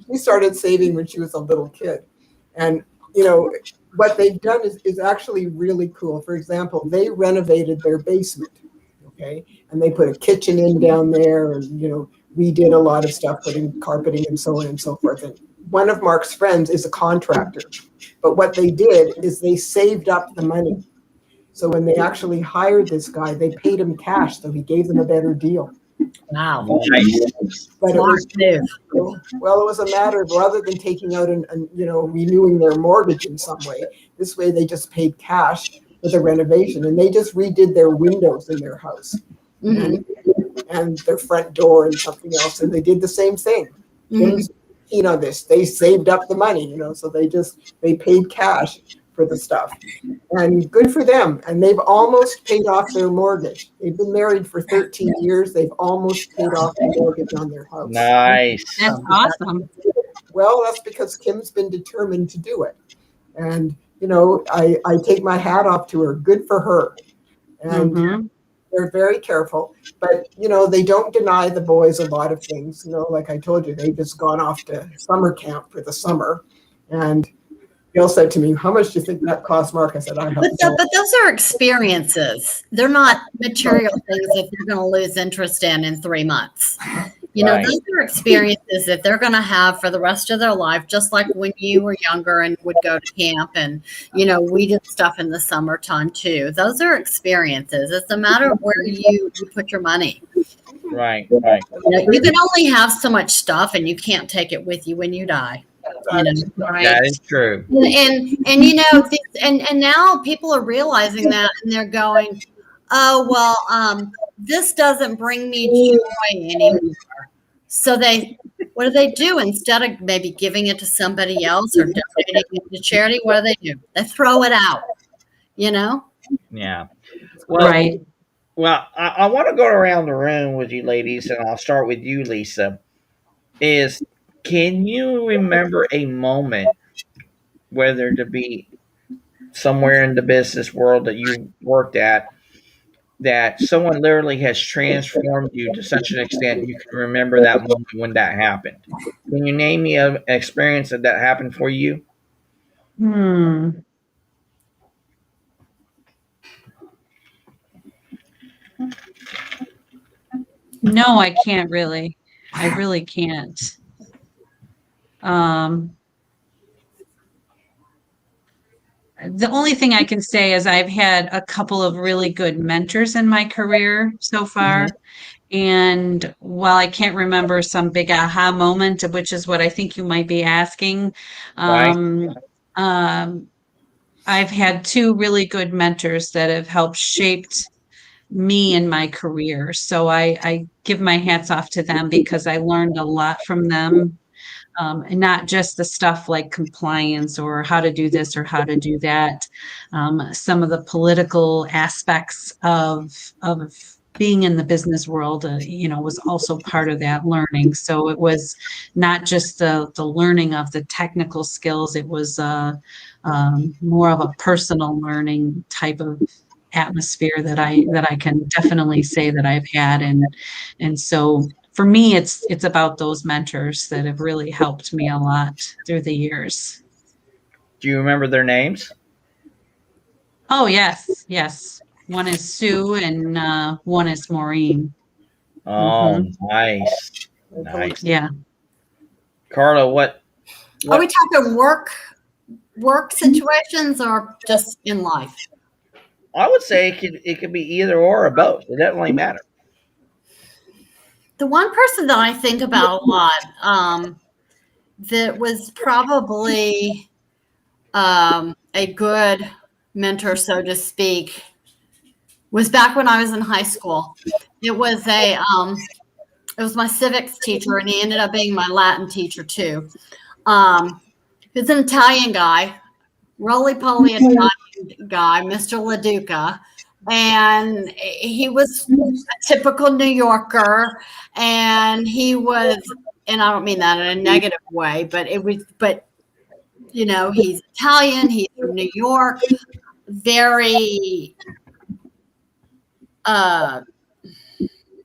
she started saving when she was a little kid. And, what they've done is actually really cool. For example, they renovated their basement. Okay. And they put a kitchen in down there, and, we did a lot of stuff, putting carpeting and so on and so forth. And one of Mark's friends is a contractor, but what they did is they saved up the money. So when they actually hired this guy, they paid him cash. So he gave them a better deal. Wow. But it was a matter of, rather than taking out and renewing their mortgage in some way, this way they just paid cash for the renovation, and they just redid their windows in their house and their front door and something else, and they did the same thing. They saved up the money, so they paid cash for the stuff, and good for them. And they've almost paid off their mortgage. They've been married for 13 years. They've almost paid off the mortgage on their house. Nice. That's awesome. Well, that's because Kim's been determined to do it. And, I take my hat off to her. Good for her. And they're very careful. But, they don't deny the boys a lot of things. Like I told you, they've just gone off to summer camp for the summer. And Gail said to me, how much do you think that cost, Mark? I said, I don't know. But those are experiences. They're not material things that they're going to lose interest in 3 months. Those are experiences that they're going to have for the rest of their life, just like when you were younger and would go to camp. And, we did stuff in the summertime too. Those are experiences. It's a matter of where you put your money. Right. You can only have so much stuff, and you can't take it with you when you die. Right. That is true. And now people are realizing that, and they're going, oh, well, this doesn't bring me joy anymore. So what do? Instead of maybe giving it to somebody else or donating it to charity, what do? They throw it out, Yeah. Well, Right. Well, I want to go around the room with you ladies, and I'll start with you, Lisa. Can you remember a moment, whether to be somewhere in the business world that you worked at, that someone literally has transformed you to such an extent you can remember that moment when that happened? Can you name me an experience that happened for you? No, I can't really. I really can't. the only thing I can say is I've had a couple of really good mentors in my career so far. And while I can't remember some big aha moment, which is what I think you might be asking, Right. um, I've had two really good mentors that have helped shaped me in my career. So I give my hats off to them because I learned a lot from them. And not just the stuff like compliance or how to do this or how to do that. Some of the political aspects of being in the business world, was also part of that learning. So it was not just the learning of the technical skills. It was more of a personal learning type of atmosphere that I can definitely say that I've had. And so for me, it's about those mentors that have really helped me a lot through the years. Do you remember their names? Oh, yes, yes. One is Sue and one is Maureen. Oh, Hmm. nice. Nice. Yeah. Carla, Are we what talking work situations or just in life? I would say it could be either or both. It doesn't really matter. The one person that I think about a lot, that was probably a good mentor, so to speak, was back when I was in high school. It was my civics teacher, and he ended up being my Latin teacher too. He's an Italian guy, roly-poly Italian guy, Mr. LaDuca. And he was a typical New Yorker, and and I don't mean that in a negative way, but he's Italian, he's from New York, very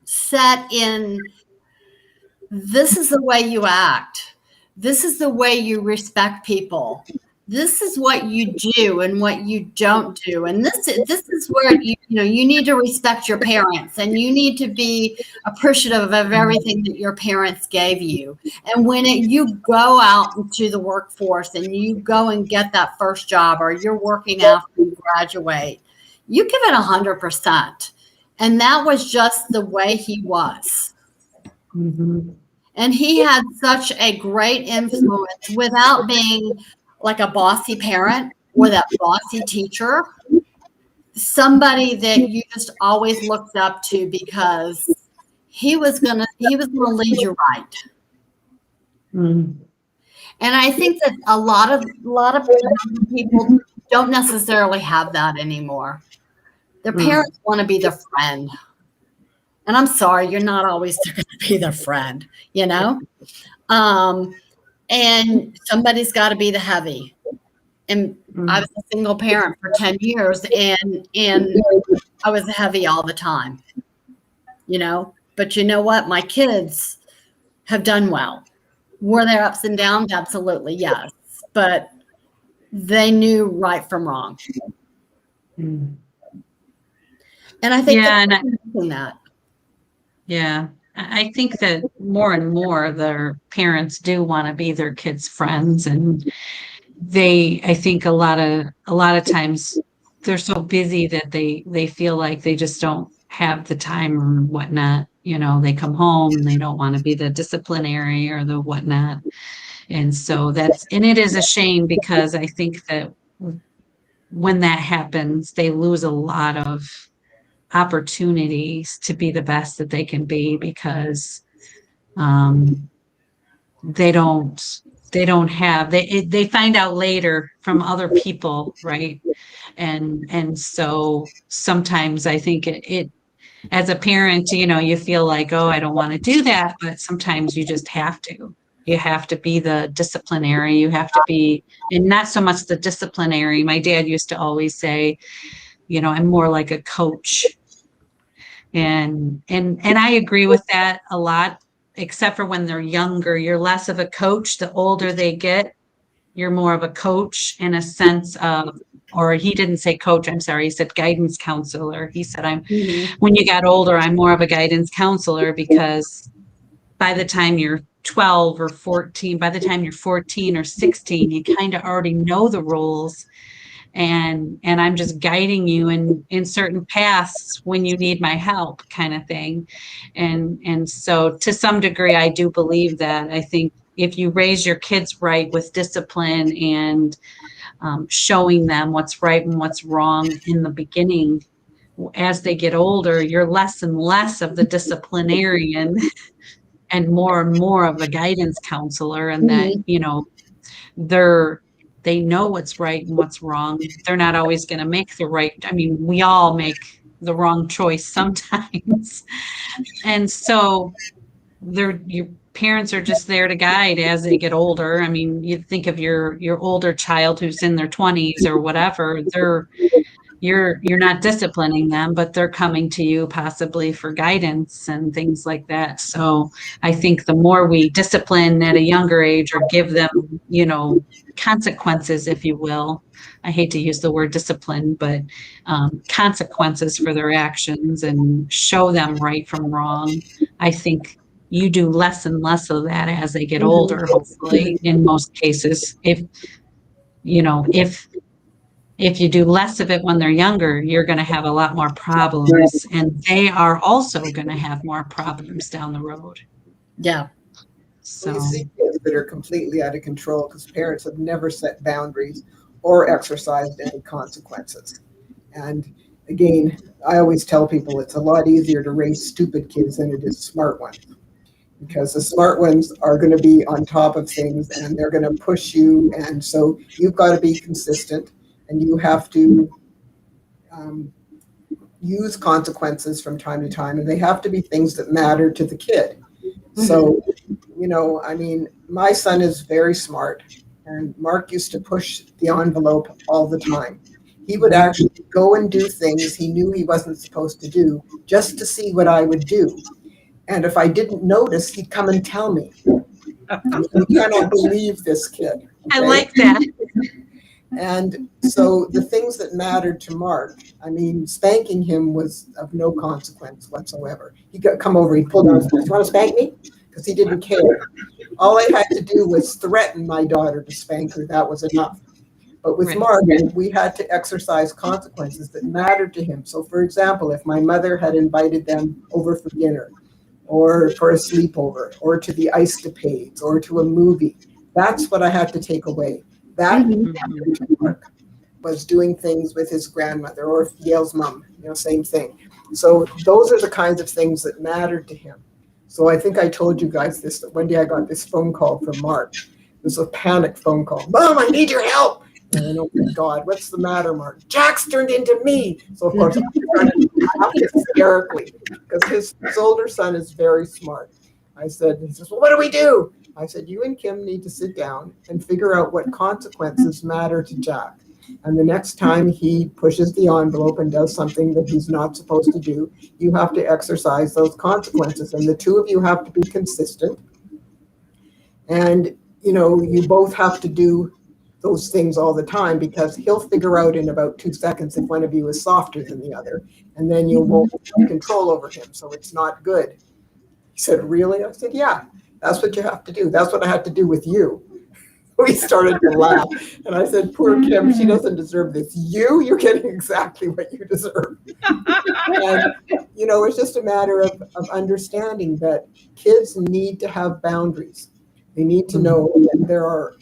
set in, this is the way you act. This is the way you respect people. This is what you do and what you don't do. And this is where you need to respect your parents, and you need to be appreciative of everything that your parents gave you. And when you go out into the workforce and you go and get that first job, or you're working after you graduate, you give it 100%. And that was just the way he was. Mm-hmm. And he had such a great influence without being like a bossy parent or that bossy teacher. Somebody that you just always looked up to because he was gonna lead you right. Mm-hmm. And I think that a lot of people don't necessarily have that anymore. Their parents want to be their friend. And I'm sorry, you're not always going to be their friend, and somebody's got to be the heavy. And I was a single parent for 10 years, and I was heavy all the time, But you know what? My kids have done well. Were there ups and downs? Absolutely, yes. But they knew right from wrong. Mm. And I think that. Yeah. I think that more and more their parents do want to be their kids' friends, and I think a lot of times they're so busy that they feel like they just don't have the time or whatnot. They come home and they don't want to be the disciplinary or the whatnot. And so it is a shame, because I think that when that happens, they lose a lot of opportunities to be the best that they can be, because they find out later from other people, right? And so sometimes I think it as a parent, you feel like, oh, I don't want to do that, but sometimes you just have to. You have to be the disciplinary. You have to be, and not so much the disciplinary. My dad used to always say, I'm more like a coach. And I agree with that a lot, except for when they're younger. You're less of a coach. The older they get, you're more of a coach in a sense of, or he didn't say coach, I'm sorry, he said guidance counselor. He said, when you got older, I'm more of a guidance counselor, because by the time you're 12 or 14, by the time you're 14 or 16, you kind of already know the rules. and I'm just guiding you in certain paths when you need my help, kind of thing. And so to some degree, I do believe that. I think if you raise your kids right with discipline and showing them what's right and what's wrong in the beginning, as they get older, you're less and less of the disciplinarian and more of the guidance counselor, and that, they know what's right and what's wrong. They're not always going to make the right. I mean, we all make the wrong choice sometimes. And so your parents are just there to guide as they get older. I mean, you think of your older child who's in their 20s or whatever, you're not disciplining them, but they're coming to you possibly for guidance and things like that. So I think the more we discipline at a younger age, or give them, consequences, if you will. I hate to use the word discipline, but consequences for their actions, and show them right from wrong. I think you do less and less of that as they get older, hopefully, in most cases. If you do less of it when they're younger, you're going to have a lot more problems, and they are also going to have more problems down the road. Yeah. So We see kids that are completely out of control because parents have never set boundaries or exercised any consequences. And again, I always tell people it's a lot easier to raise stupid kids than it is smart ones, because the smart ones are going to be on top of things and they're going to push you. And so you've got to be consistent, and you have to use consequences from time to time, and they have to be things that matter to the kid. So, I mean, my son is very smart, and Mark used to push the envelope all the time. He would actually go and do things he knew he wasn't supposed to do just to see what I would do. And if I didn't notice, he'd come and tell me. You cannot believe this kid. Okay? I like that. And so the things that mattered to Mark, I mean, spanking him was of no consequence whatsoever. He'd come over, he'd pull down his pants. You want to spank me? Because he didn't care. All I had to do was threaten my daughter to spank her. That was enough. But with Mark, we had to exercise consequences that mattered to him. So, for example, if my mother had invited them over for dinner, or for a sleepover, or to the ice capades, or to a movie, that's what I had to take away. That was doing things with his grandmother, or Gail's mom, same thing. So those are the kinds of things that mattered to him. So I think I told you guys this, that one day I got this phone call from Mark. It was a panic phone call. Mom, I need your help. And oh my God, what's the matter, Mark? Jack's turned into me. So of course I'm laugh hysterically, because his older son is very smart. He says, well, what do we do? I said, you and Kim need to sit down and figure out what consequences matter to Jack. And the next time he pushes the envelope and does something that he's not supposed to do, you have to exercise those consequences. And the two of you have to be consistent. And, you both have to do those things all the time, because he'll figure out in about 2 seconds if one of you is softer than the other. And then you won't have control over him. So it's not good. He said, really? I said, yeah, that's what you have to do. That's what I had to do with you. We started to laugh. And I said, poor Kim, she doesn't deserve this. You're getting exactly what you deserve. And, it's just a matter of understanding that kids need to have boundaries. They need to know that there are,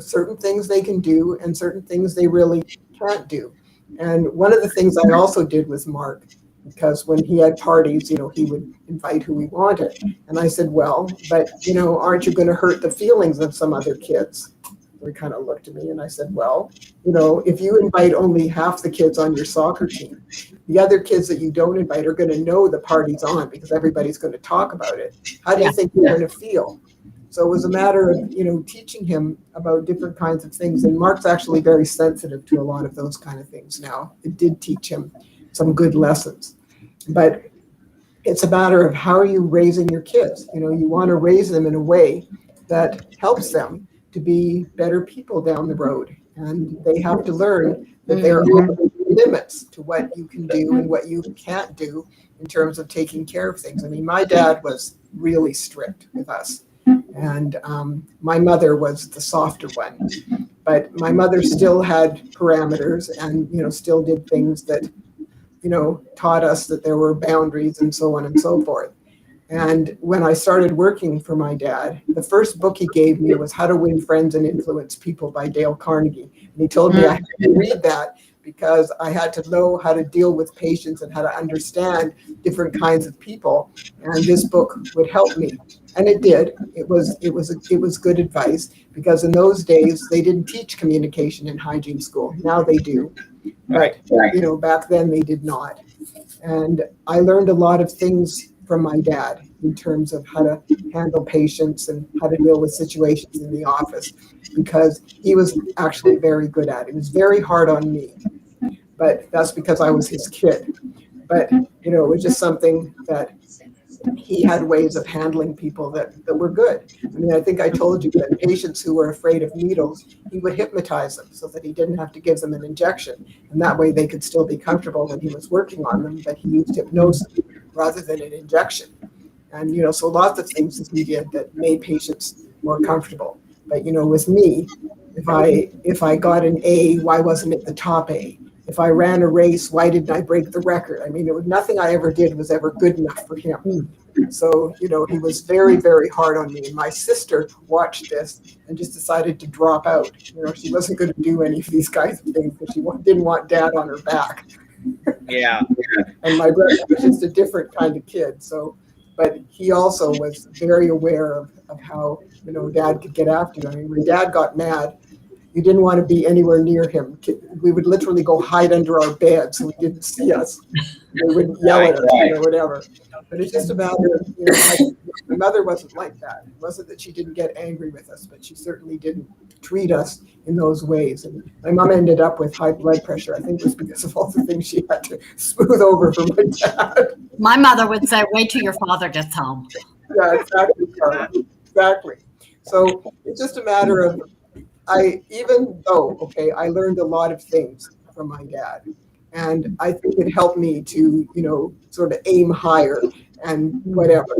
certain things they can do and certain things they really can't do. And one of the things I also did with Mark, because when he had parties, he would invite who he wanted. And I said, well, but, aren't you going to hurt the feelings of some other kids? He kind of looked at me and I said, well, if you invite only half the kids on your soccer team, the other kids that you don't invite are going to know the party's on because everybody's going to talk about it. How do you think you're going to feel? So it was a matter of, teaching him about different kinds of things. And Mark's actually very sensitive to a lot of those kind of things now. It did teach him some good lessons. But it's a matter of how are you raising your kids? You want to raise them in a way that helps them to be better people down the road. And they have to learn that there are limits to what you can do and what you can't do in terms of taking care of things. I mean, my dad was really strict with us. And my mother was the softer one. But my mother still had parameters and, still did things that, taught us that there were boundaries and so on and so forth. And when I started working for my dad, the first book he gave me was How to Win Friends and Influence People by Dale Carnegie. And he told me I had to read that because I had to know how to deal with patients and how to understand different kinds of people. And this book would help me. And it did. It was good advice, because in those days they didn't teach communication in hygiene school. Now they do. But back then they did not. And I learned a lot of things from my dad in terms of how to handle patients and how to deal with situations in the office, because he was actually very good at it. It was very hard on me, but that's because I was his kid. But, it was just something that he had ways of handling people that were good. I mean, I think I told you that patients who were afraid of needles, he would hypnotize them so that he didn't have to give them an injection. And that way they could still be comfortable when he was working on them, but he used hypnosis rather than an injection. And, so lots of things that he did that made patients more comfortable. But, with me, if I got an A, why wasn't it the top A? If I ran a race, why didn't I break the record? I mean, nothing I ever did was ever good enough for him. So, he was very, very hard on me. And my sister watched this and just decided to drop out. She wasn't going to do any of these kinds of things because she didn't want dad on her back. Yeah. And my brother was just a different kind of kid. So, but he also was very aware of how, dad could get after you. I mean, when dad got mad, you didn't want to be anywhere near him. We would literally go hide under our bed so he didn't see us. They would yell at us or whatever. But it's just a matter of, my mother wasn't like that. It wasn't that she didn't get angry with us, but she certainly didn't treat us in those ways. And my mom ended up with high blood pressure. I think it was because of all the things she had to smooth over for my dad. My mother would say, wait till your father gets home. Yeah, exactly, Carla. Exactly. So it's just a matter of, I learned a lot of things from my dad, and I think it helped me to, sort of aim higher and whatever.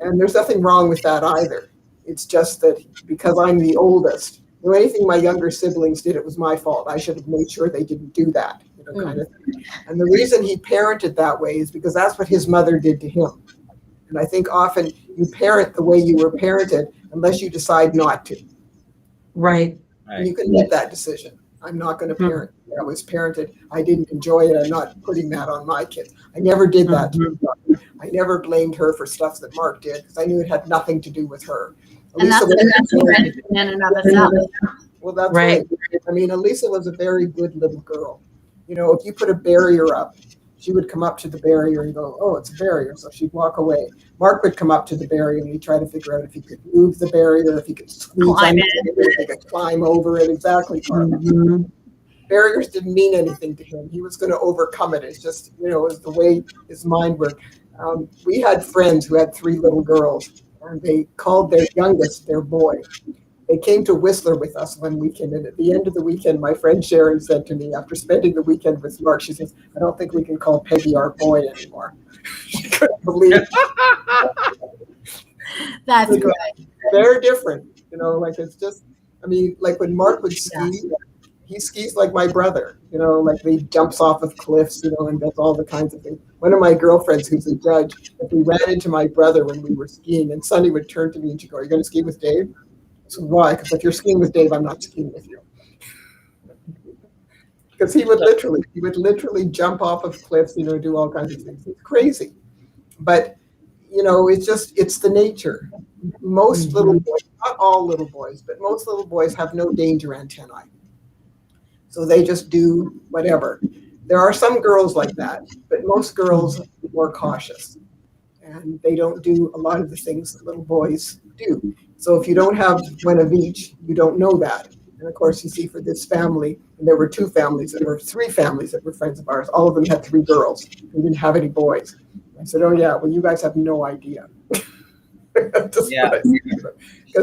And there's nothing wrong with that either. It's just that because I'm the oldest, anything my younger siblings did, it was my fault. I should have made sure they didn't do that, kind of thing. And the reason he parented that way is because that's what his mother did to him. And I think often you parent the way you were parented unless you decide not to. Right. And you can make that decision. I'm not going to parent. I was parented. I didn't enjoy it. I'm not putting that on my kids. I never did that to her. I never blamed her for stuff that Mark did because I knew it had nothing to do with her. And that's in and of itself. Well, that's right. I mean, Elisa was a very good little girl. If you put a barrier up, she would come up to the barrier and go, oh, it's a barrier. So she'd walk away. Mark would come up to the barrier and he'd try to figure out if he could move the barrier, if he could squeeze under it, if he could climb over it. Exactly, Carla. Mm-hmm. Barriers didn't mean anything to him. He was going to overcome it. It's just, it was the way his mind worked. We had friends who had 3 little girls, and they called their youngest their boy. They came to Whistler with us one weekend, and at the end of the weekend, my friend Sharon said to me, after spending the weekend with Mark, she says, I don't think we can call Peggy our boy anymore. She couldn't believe it. That's great. They're different, it's just, like when Mark would ski, he skis like my brother, like he jumps off of cliffs, and does all the kinds of things. One of my girlfriends, who's a judge, if we ran into my brother when we were skiing, and Sunny would turn to me and she'd go, are you going to ski with Dave? So why? Because if you're skiing with Dave, I'm not skiing with you. Because he would literally jump off of cliffs, do all kinds of things. It's crazy. But, it's the nature. Most little boys, not all little boys, but most little boys have no danger antennae. So they just do whatever. There are some girls like that, but most girls are more cautious. And they don't do a lot of the things that little boys do. So if you don't have one of each, you don't know that. And of course, you see for this family, and there were 3 families that were friends of ours. All of them had 3 girls. We didn't have any boys. I said, oh yeah, well, you guys have no idea. Because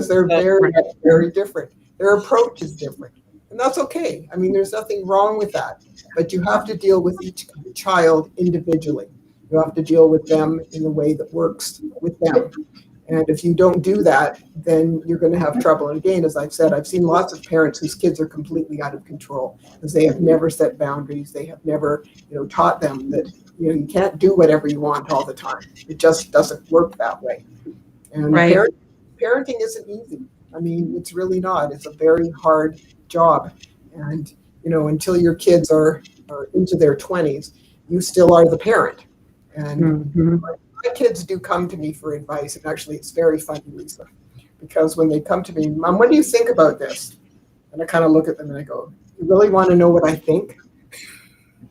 they're very, very different. Their approach is different. And that's okay. There's nothing wrong with that. But you have to deal with each child individually. You have to deal with them in the way that works with them. And if you don't do that, then you're going to have trouble. And again, as I've said, I've seen lots of parents whose kids are completely out of control because they have never set boundaries. They have never, taught them that, you can't do whatever you want all the time. It just doesn't work that way. And Right. parenting isn't easy. I mean, it's really not. It's a very hard job. And, until your kids are into their 20s, you still are the parent. And my kids do come to me for advice. And actually, it's very funny, Lisa, because when they come to me, Mom, what do you think about this? And I kind of look at them and I go, you really want to know what I think?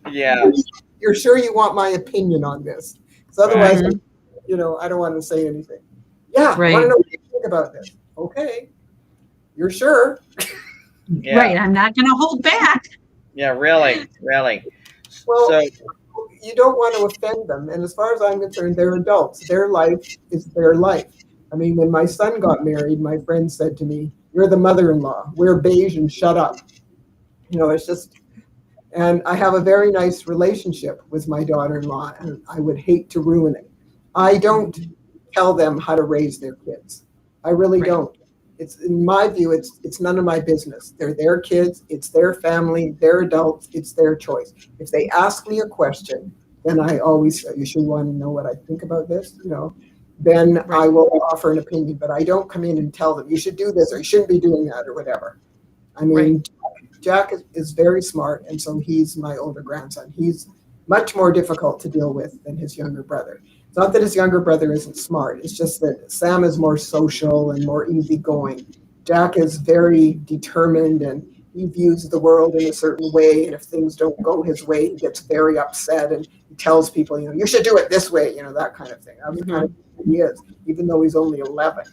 Yeah. You're sure you want my opinion on this? Because otherwise, I don't want to say anything. Yeah, I want to know what you think about this. Okay, you're sure? Yeah. Right. I'm not going to hold back. Yeah, really. Well, So, you don't want to offend them. And as far as I'm concerned, they're adults. Their life is their life. I mean, when my son got married, my friend said to me, you're the mother-in-law. Wear beige and shut up. It's just, and I have a very nice relationship with my daughter-in-law, and I would hate to ruin it. I don't tell them how to raise their kids. I really don't. It's, in my view, it's none of my business. They're their kids, it's their family, they're adults, it's their choice. If they ask me a question, then I always say, you should want to know what I think about this, then I will offer an opinion, but I don't come in and tell them you should do this or you shouldn't be doing that or whatever. I mean, Jack is very smart, and so he's my older grandson. He's much more difficult to deal with than his younger brother. It's not that his younger brother isn't smart. It's just that Sam is more social and more easygoing. Jack is very determined, and he views the world in a certain way. And if things don't go his way, he gets very upset and he tells people, you should do it this way, that kind of thing. That's the kind of he is, even though he's only 11.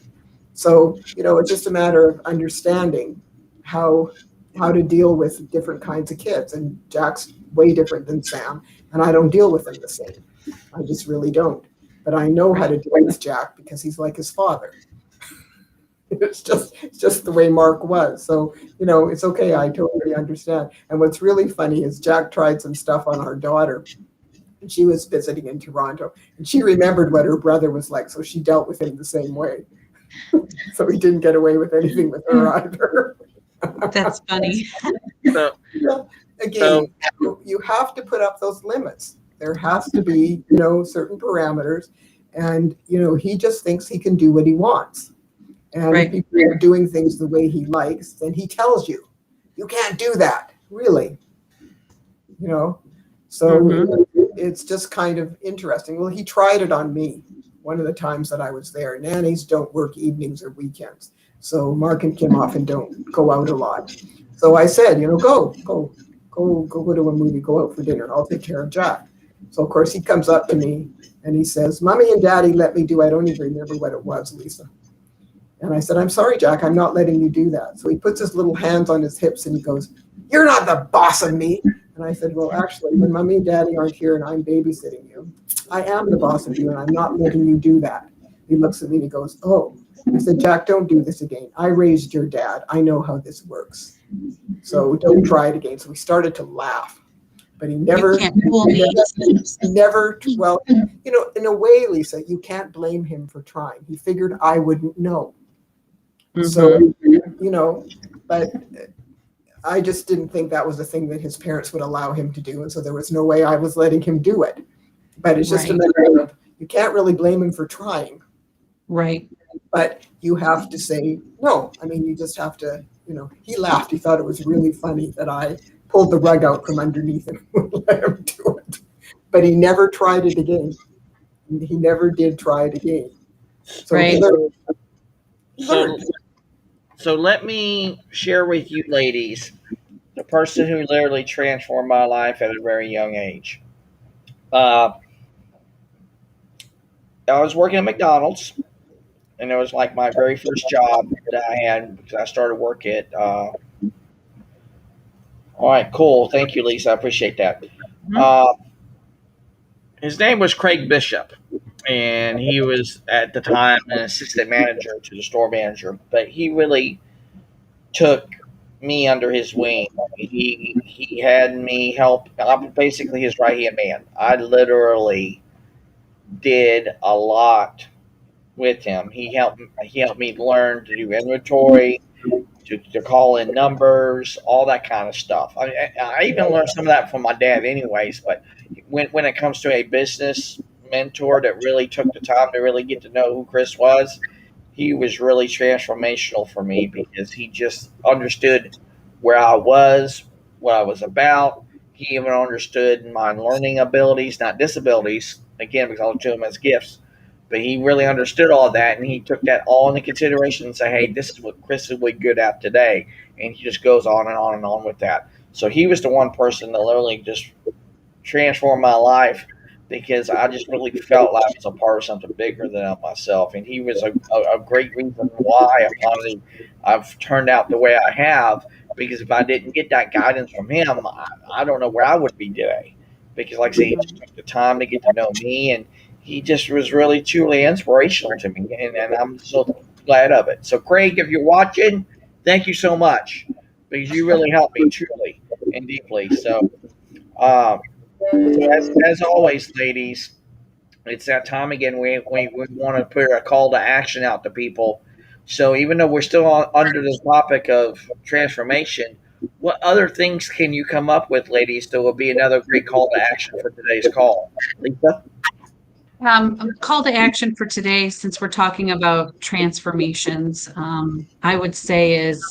So, it's just a matter of understanding how to deal with different kinds of kids. And Jack's way different than Sam, and I don't deal with them the same. I just really don't. But I know how to deal with Jack because he's like his father. It's just the way Mark was. So, it's okay. I totally understand. And what's really funny is Jack tried some stuff on our daughter. And she was visiting in Toronto. And she remembered what her brother was like. So she dealt with him the same way. So he didn't get away with anything with her either. That's funny. Again, you have to put up those limits. There has to be, certain parameters. And, he just thinks he can do what he wants. And if people are doing things the way he likes, then he tells you, you can't do that, really. So it's just kind of interesting. Well, he tried it on me one of the times that I was there. Nannies don't work evenings or weekends. So Mark and Kim often don't go out a lot. So I said, go to a movie, go out for dinner. I'll take care of Jack. So, of course, he comes up to me and he says, Mommy and Daddy let me do, I don't even remember what it was, Lisa. And I said, I'm sorry, Jack, I'm not letting you do that. So he puts his little hands on his hips and he goes, you're not the boss of me. And I said, well, actually, when Mommy and Daddy aren't here and I'm babysitting you, I am the boss of you and I'm not letting you do that. He looks at me and he goes, oh. I said, Jack, don't do this again. I raised your dad. I know how this works. So don't try it again. So we started to laugh. But he never, well, in a way, Lisa, you can't blame him for trying. He figured I wouldn't know. So, but I just didn't think that was a thing that his parents would allow him to do. And so there was no way I was letting him do it. But it's just a matter of, you can't really blame him for trying. Right. But you have to say no. I mean, you just have to, he laughed. He thought it was really funny that I pulled the rug out from underneath him and let him do it. But he never tried it again. He never did try it again. So right. So let me share with you ladies the person who literally transformed my life at a very young age. I was working at McDonald's, and it was like my very first job that I had because I started work at. All right, cool. Thank you, Lisa. I appreciate that. His name was Craig Bishop, and he was at the time an assistant manager to the store manager. But he really took me under his wing. He had me help. I'm basically his right hand man. I literally did a lot with him. He helped me learn to do inventory, to call in numbers, all that kind of stuff. I even learned some of that from my dad, anyways. But when it comes to a business mentor that really took the time to really get to know who Chris was, he was really transformational for me because he just understood where I was, what I was about. He even understood my learning abilities, not disabilities, again, because I look to him as gifts. But he really understood all that, and he took that all into consideration and say, "Hey, this is what Chris is really good at today," and he just goes on and on and on with that. So he was the one person that literally just transformed my life because I just really felt like I was a part of something bigger than myself, and he was a great reason why I've turned out the way I have. Because if I didn't get that guidance from him, I don't know where I would be today. Because, like I say, he just took the time to get to know me, and he just was really truly inspirational to me, and I'm so glad of it. So, Craig, if you're watching, thank you so much because you really helped me truly and deeply. Um, so as always, ladies, it's that time again. We want to put a call to action out to people. So even though we're still under the topic of transformation, what other things can you come up with, ladies, that will be another great call to action for today's call? Lisa? Call to action for today, since we're talking about transformations, I would say is,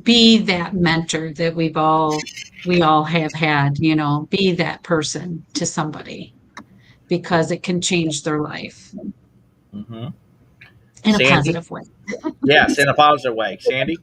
be that mentor that we all have had, be that person to somebody, because it can change their life Mm-hmm. in a Sandy? positive way. Yes, in a positive way. Sandy?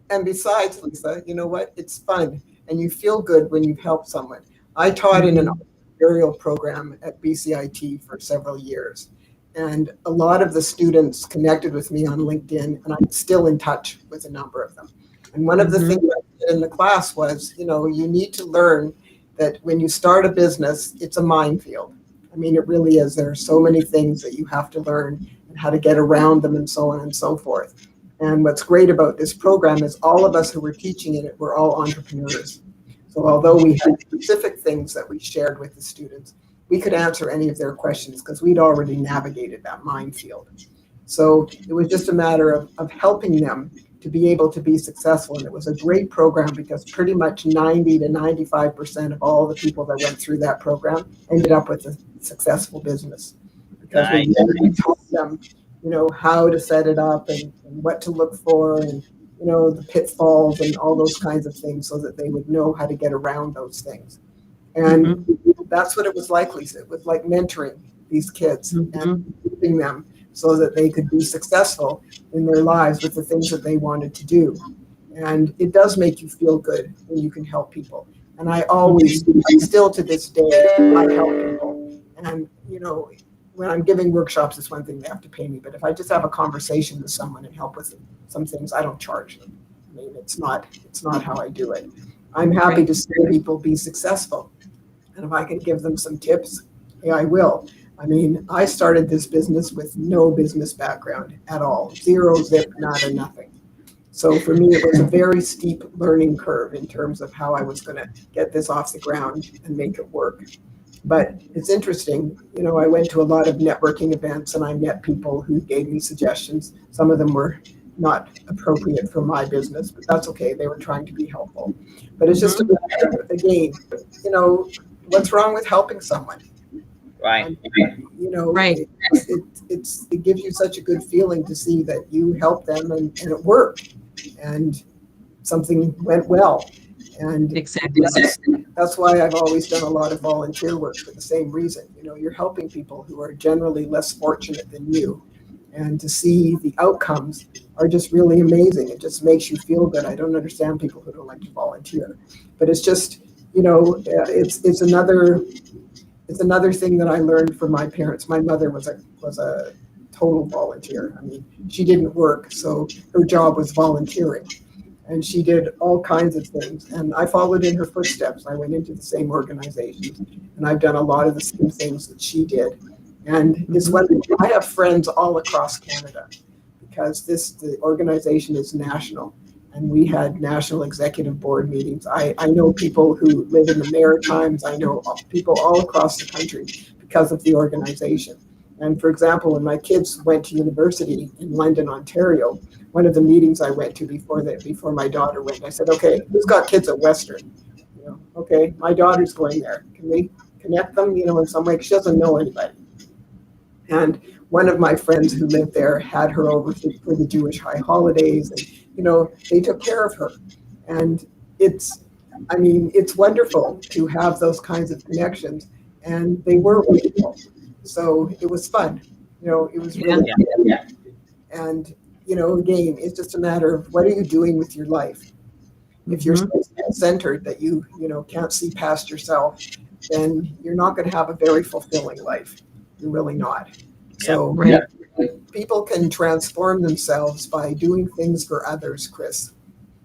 And besides, Lisa, you know what? It's fun and you feel good when you've helped someone. I taught in an entrepreneurial program at BCIT for several years. And a lot of the students connected with me on LinkedIn, and I'm still in touch with a number of them. And one of the things I did in the class was, you need to learn that when you start a business, it's a minefield. I mean, it really is. There are so many things that you have to learn and how to get around them and so on and so forth. And what's great about this program is all of us who were teaching in it, we're all entrepreneurs. So although we had specific things that we shared with the students, we could answer any of their questions because we'd already navigated that minefield. So it was just a matter of helping them to be able to be successful. And it was a great program because pretty much 90 to 95% of all the people that went through that program ended up with a successful business. Because we really taught them, how to set it up and what to look for and, the pitfalls and all those kinds of things so that they would know how to get around those things. And that's what it was like, Lisa. It was like mentoring these kids and helping them so that they could be successful in their lives with the things that they wanted to do. And it does make you feel good when you can help people. And I always, still to this day, I help people. And, when I'm giving workshops, it's one thing they have to pay me. But if I just have a conversation with someone and help with some things, I don't charge them. I mean, it's not how I do it. I'm happy to see people be successful. And if I can give them some tips, yeah, I will. I mean, I started this business with no business background at all. Zero, zip, nada, nothing. So for me, it was a very steep learning curve in terms of how I was going to get this off the ground and make it work. But it's interesting, I went to a lot of networking events and I met people who gave me suggestions. Some of them were not appropriate for my business, but that's okay. They were trying to be helpful. But it's just a matter of, again, what's wrong with helping someone? Right. Right. It gives you such a good feeling to see that you helped them and it worked and something went well. And Exactly. that's why I've always done a lot of volunteer work for the same reason. You're helping people who are generally less fortunate than you. And to see the outcomes are just really amazing. It just makes you feel good. I don't understand people who don't like to volunteer. But it's just, it's another thing that I learned from my parents. My mother was a total volunteer. I mean, she didn't work, so her job was volunteering. And she did all kinds of things. And I followed in her footsteps. I went into the same organizations. And I've done a lot of the same things that she did. And it's I have friends all across Canada because the organization is national. And we had national executive board meetings. I know people who live in the Maritimes. I know people all across the country because of the organization. And for example, when my kids went to university in London, Ontario, one of the meetings I went to before my daughter went, I said, okay, who's got kids at Western? Okay, my daughter's going there. Can we connect them, in some way? She doesn't know anybody. And one of my friends who lived there had her over for the Jewish high holidays, and they took care of her. And it's wonderful to have those kinds of connections, and they were wonderful. So it was fun. It was really fun. And again, it's just a matter of what are you doing with your life. If you're so centered that you can't see past yourself, then you're not going to have a very fulfilling life. You're really not. So people can transform themselves by doing things for others, Chris.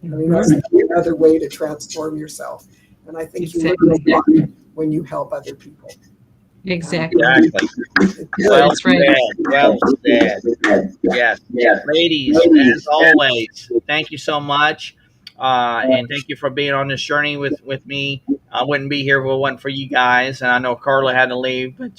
That's another way to transform yourself. And I think you learn a lot when you help other people. Exactly. Well That's right. said. Well said. Yes. Ladies, as always, thank you so much. And thank you for being on this journey with me. I wouldn't be here if it wasn't for you guys. And I know Carla had to leave, but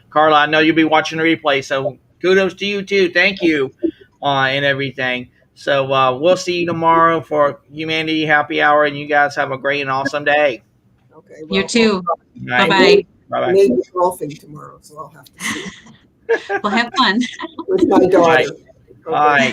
Carla, I know you'll be watching the replay. So kudos to you too. Thank you and everything. So we'll see you tomorrow for Humanity Happy Hour, and you guys have a great and awesome day. Okay. Well, You too. Right. Bye-bye. Bye-bye. Maybe golfing tomorrow, so I'll have to see We'll have fun. with my daughter. Right. All right.